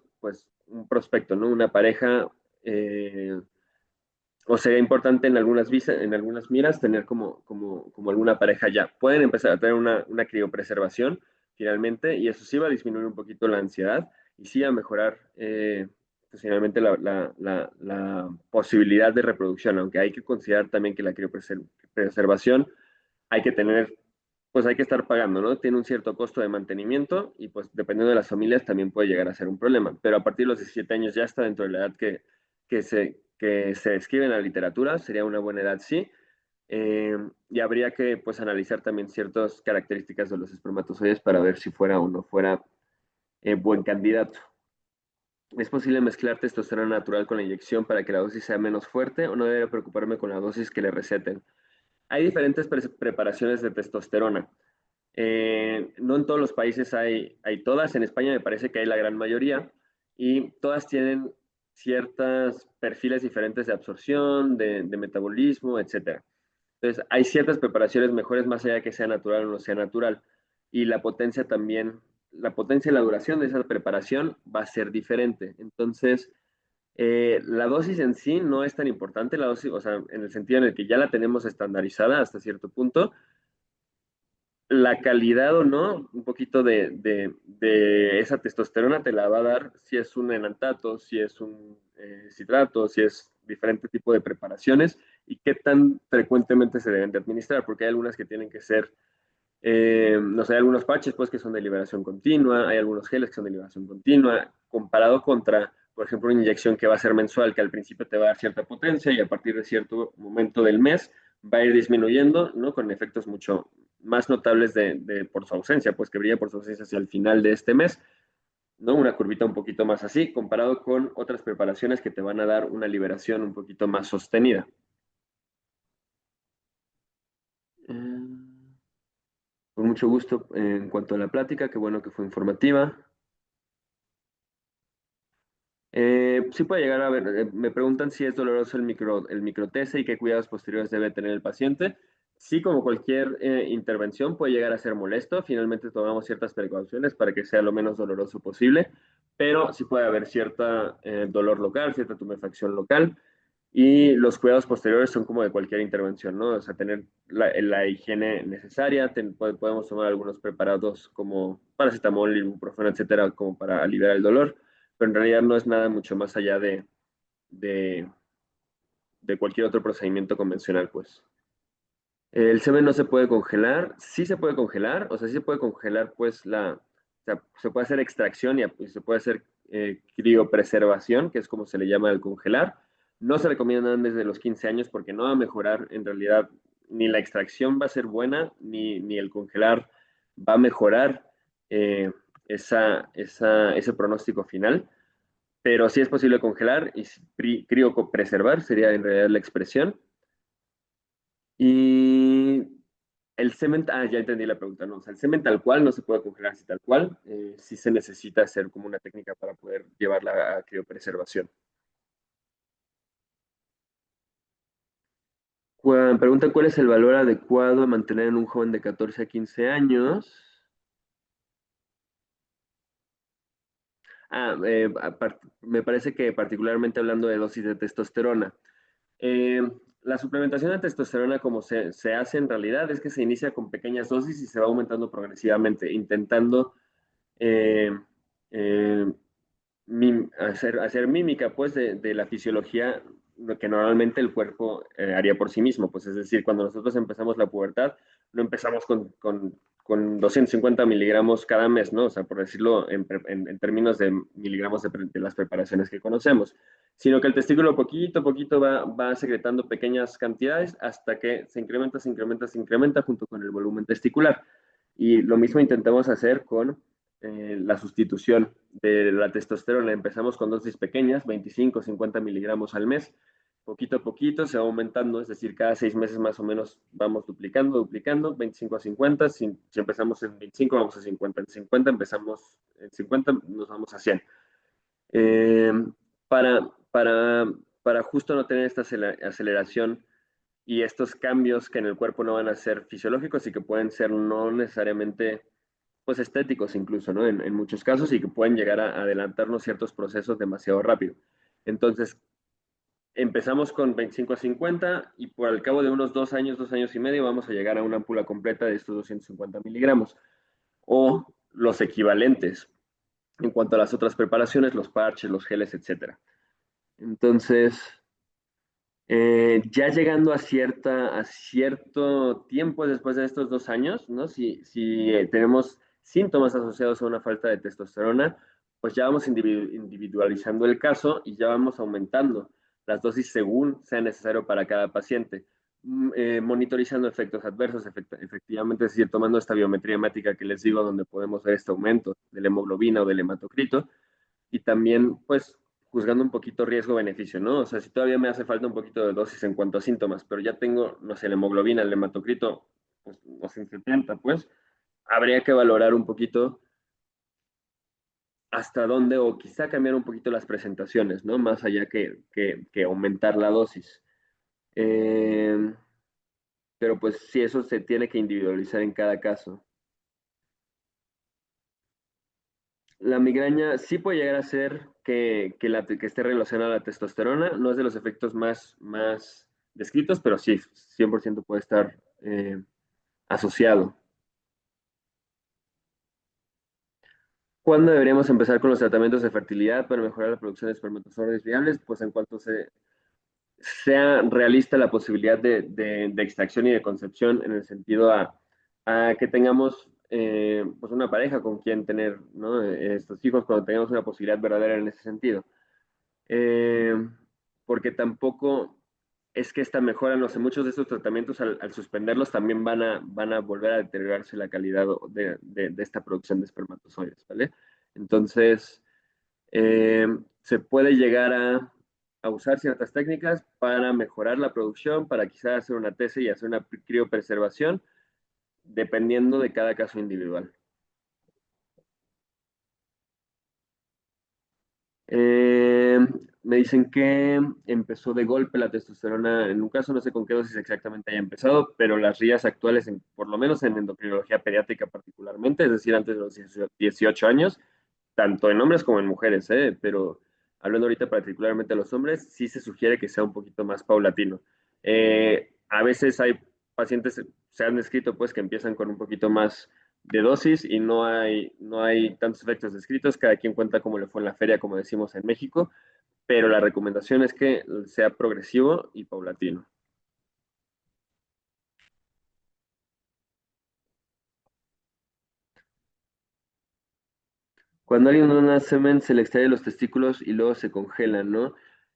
un prospecto, ¿no? Una pareja, eh, o sería importante en algunas en algunas miras tener como alguna pareja ya. Pueden empezar a tener una criopreservación finalmente, y eso sí va a disminuir un poquito la ansiedad y sí a mejorar pues, finalmente la posibilidad de reproducción, aunque hay que considerar también que la criopreservación hay que tener, pues hay que estar pagando, ¿no? Tiene un cierto costo de mantenimiento y pues dependiendo de las familias también puede llegar a ser un problema, pero a partir de los 17 años ya está dentro de la edad que se describe en la literatura, sería una buena edad, sí. Y habría que pues analizar también ciertas características de los espermatozoides para ver si fuera o no fuera buen candidato. ¿Es posible mezclar testosterona natural con la inyección para que la dosis sea menos fuerte o no debería preocuparme con la dosis que le receten? Hay diferentes preparaciones de testosterona. No en todos los países hay todas. En España me parece que hay la gran mayoría y todas tienen ciertos perfiles diferentes de absorción, de metabolismo, etcétera. Entonces, hay ciertas preparaciones mejores más allá de que sea natural o no sea natural. Y la potencia también, la potencia y la duración de esa preparación va a ser diferente. Entonces, la dosis en sí no es tan importante, la dosis, o sea, en el sentido en el que ya la tenemos estandarizada hasta cierto punto. La calidad o no, un poquito de esa testosterona te la va a dar si es un enantato, si es un citrato, si es diferente tipo de preparaciones y qué tan frecuentemente se deben de administrar, porque hay algunas que tienen que ser, no sé, hay algunos patches pues que son de liberación continua, hay algunos geles que son de liberación continua, comparado contra, por ejemplo, una inyección que va a ser mensual, que al principio te va a dar cierta potencia y a partir de cierto momento del mes va a ir disminuyendo, ¿no? Con efectos mucho más notables por su ausencia, pues que brilla por su ausencia hacia el final de este mes, ¿no? Una curvita un poquito más así, comparado con otras preparaciones que te van a dar una liberación un poquito más sostenida. Eh, con mucho gusto en cuanto a la plática, qué bueno que fue informativa. Sí puede llegar a ver, me preguntan si es doloroso el microtese y qué cuidados posteriores debe tener el paciente. Sí, como cualquier intervención puede llegar a ser molesto. Finalmente tomamos ciertas precauciones para que sea lo menos doloroso posible, pero sí puede haber cierta dolor local, cierta tumefacción local. Y los cuidados posteriores son como de cualquier intervención, ¿no? O sea, tener la higiene necesaria, podemos tomar algunos preparados como paracetamol, ibuprofeno, etcétera, como para aliviar el dolor, pero en realidad no es nada mucho más allá de, de cualquier otro procedimiento convencional, pues. El semen no se puede congelar, sí se puede congelar, o sea, sí se puede congelar, pues, o sea, se puede hacer extracción y se puede hacer criopreservación, que es como se le llama al congelar. No se recomienda desde los 15 años porque no va a mejorar, en realidad, ni la extracción va a ser buena, ni el congelar va a mejorar eh, ese pronóstico final, pero sí es posible congelar y criopreservar, sería en realidad la expresión. Y el semen, ya entendí la pregunta, no, o sea, el semen tal cual no se puede congelar así tal cual, sí se necesita hacer como una técnica para poder llevarla a criopreservación. Pregunta cuál es el valor adecuado a mantener en un joven de 14 a 15 años. Me parece que particularmente hablando de dosis de testosterona. Eh, la suplementación de testosterona como se hace en realidad es que se inicia con pequeñas dosis y se va aumentando progresivamente, intentando eh, eh, hacer mímica pues de la fisiología, lo que normalmente el cuerpo haría por sí mismo. Pues es decir, cuando nosotros empezamos la pubertad, no empezamos con 250 miligramos cada mes, ¿no? O sea, por decirlo en términos de miligramos de las preparaciones que conocemos, sino que el testículo poquito a poquito va secretando pequeñas cantidades hasta que se incrementa, se incrementa, se incrementa junto con el volumen testicular. Y lo mismo intentamos hacer con la sustitución de la testosterona. Empezamos con dosis pequeñas, 25, 50 miligramos al mes. Poquito a poquito se va aumentando, es decir, cada 6 meses más o menos vamos duplicando, duplicando, 25 a 50. Si empezamos en 25, vamos a 50. En 50 empezamos, en 50 nos vamos a 100. Eh, para justo no tener esta aceleración y estos cambios que en el cuerpo no van a ser fisiológicos y que pueden ser no necesariamente pues estéticos incluso, ¿no? En muchos casos y que pueden llegar a adelantarnos ciertos procesos demasiado rápido. Entonces, empezamos con 25 a 50 y por al cabo de unos 2 años y medio, vamos a llegar a una ampoula completa de estos 250 miligramos o los equivalentes en cuanto a las otras preparaciones, los parches, los geles, etcétera. Entonces, ya llegando a cierto tiempo después de estos 2 años, ¿no? Si tenemos síntomas asociados a una falta de testosterona, pues ya vamos individualizando el caso y ya vamos aumentando las dosis según sea necesario para cada paciente, monitorizando efectos adversos, efectivamente, es decir, tomando esta biometría hemática que les digo, donde podemos ver este aumento de la hemoglobina o del hematocrito, y también, pues, juzgando un poquito riesgo-beneficio, ¿no? O sea, si todavía me hace falta un poquito de dosis en cuanto a síntomas, pero ya tengo, no sé, la hemoglobina, el hematocrito, pues, no sé, en 70, pues, habría que valorar un poquito hasta dónde, o quizá cambiar un poquito las presentaciones, ¿no? Más allá que aumentar la dosis. Eh, pero pues sí, eso se tiene que individualizar en cada caso. La migraña sí puede llegar a ser que esté relacionada a la testosterona, no es de los efectos más descritos, pero sí, 100% puede estar asociado. ¿Cuándo deberíamos empezar con los tratamientos de fertilidad para mejorar la producción de espermatozoides viables? Pues en cuanto sea realista la posibilidad de extracción y de concepción en el sentido a que tengamos pues una pareja con quien tener, ¿no? Estos hijos, cuando tengamos una posibilidad verdadera en ese sentido. Eh, Porque tampoco es que esta mejora, no sé, muchos de estos tratamientos al suspenderlos también van a volver a deteriorarse la calidad de esta producción de espermatozoides, ¿vale? Entonces, eh, se puede llegar a usar ciertas técnicas para mejorar la producción, para quizás hacer una tesis y hacer una criopreservación, dependiendo de cada caso individual. Eh, Me dicen que empezó de golpe la testosterona, en un caso no sé con qué dosis exactamente haya empezado, pero las rías actuales, por lo menos en endocrinología pediátrica particularmente, es decir, antes de los 18 años, tanto en hombres como en mujeres, pero hablando ahorita particularmente de los hombres, sí se sugiere que sea un poquito más paulatino. A veces hay pacientes, se han descrito pues que empiezan con un poquito más de dosis y no hay tantos efectos descritos, cada quien cuenta cómo le fue en la feria, como decimos en México, pero la recomendación es que sea progresivo y paulatino. Cuando alguien dona semen, se le extrae los testículos y luego se congelan, ¿no?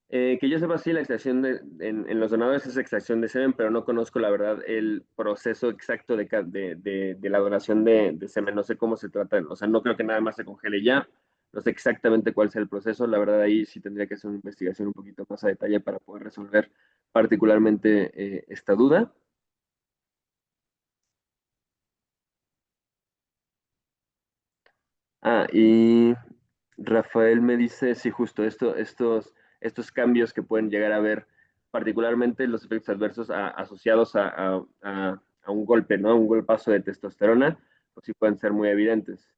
Que yo sepa, sí, la extracción en los donadores es extracción de semen, pero no conozco la verdad el proceso exacto de la donación de semen. No sé cómo se trata, o sea, no creo que nada más se congele ya. No sé exactamente cuál es el proceso. La verdad, ahí sí tendría que hacer una investigación un poquito más a detalle para poder resolver particularmente esta duda. Y Rafael me dice, sí, justo estos cambios que pueden llegar a haber, particularmente los efectos adversos asociados a un golpe, ¿no? Un golpazo de testosterona, pues sí pueden ser muy evidentes.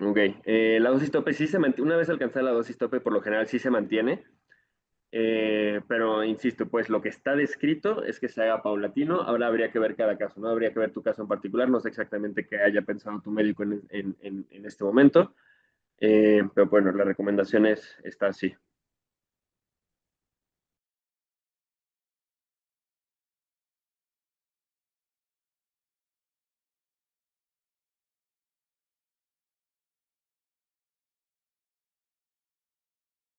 Ok, la dosis tope sí se mantiene, una vez alcanzada la dosis tope, por lo general sí se mantiene, pero insisto, pues lo que está descrito es que se haga paulatino. Ahora habría que ver cada caso, ¿no? Habría que ver tu caso en particular, no sé exactamente qué haya pensado tu médico en este momento. Pero bueno, la recomendación está así.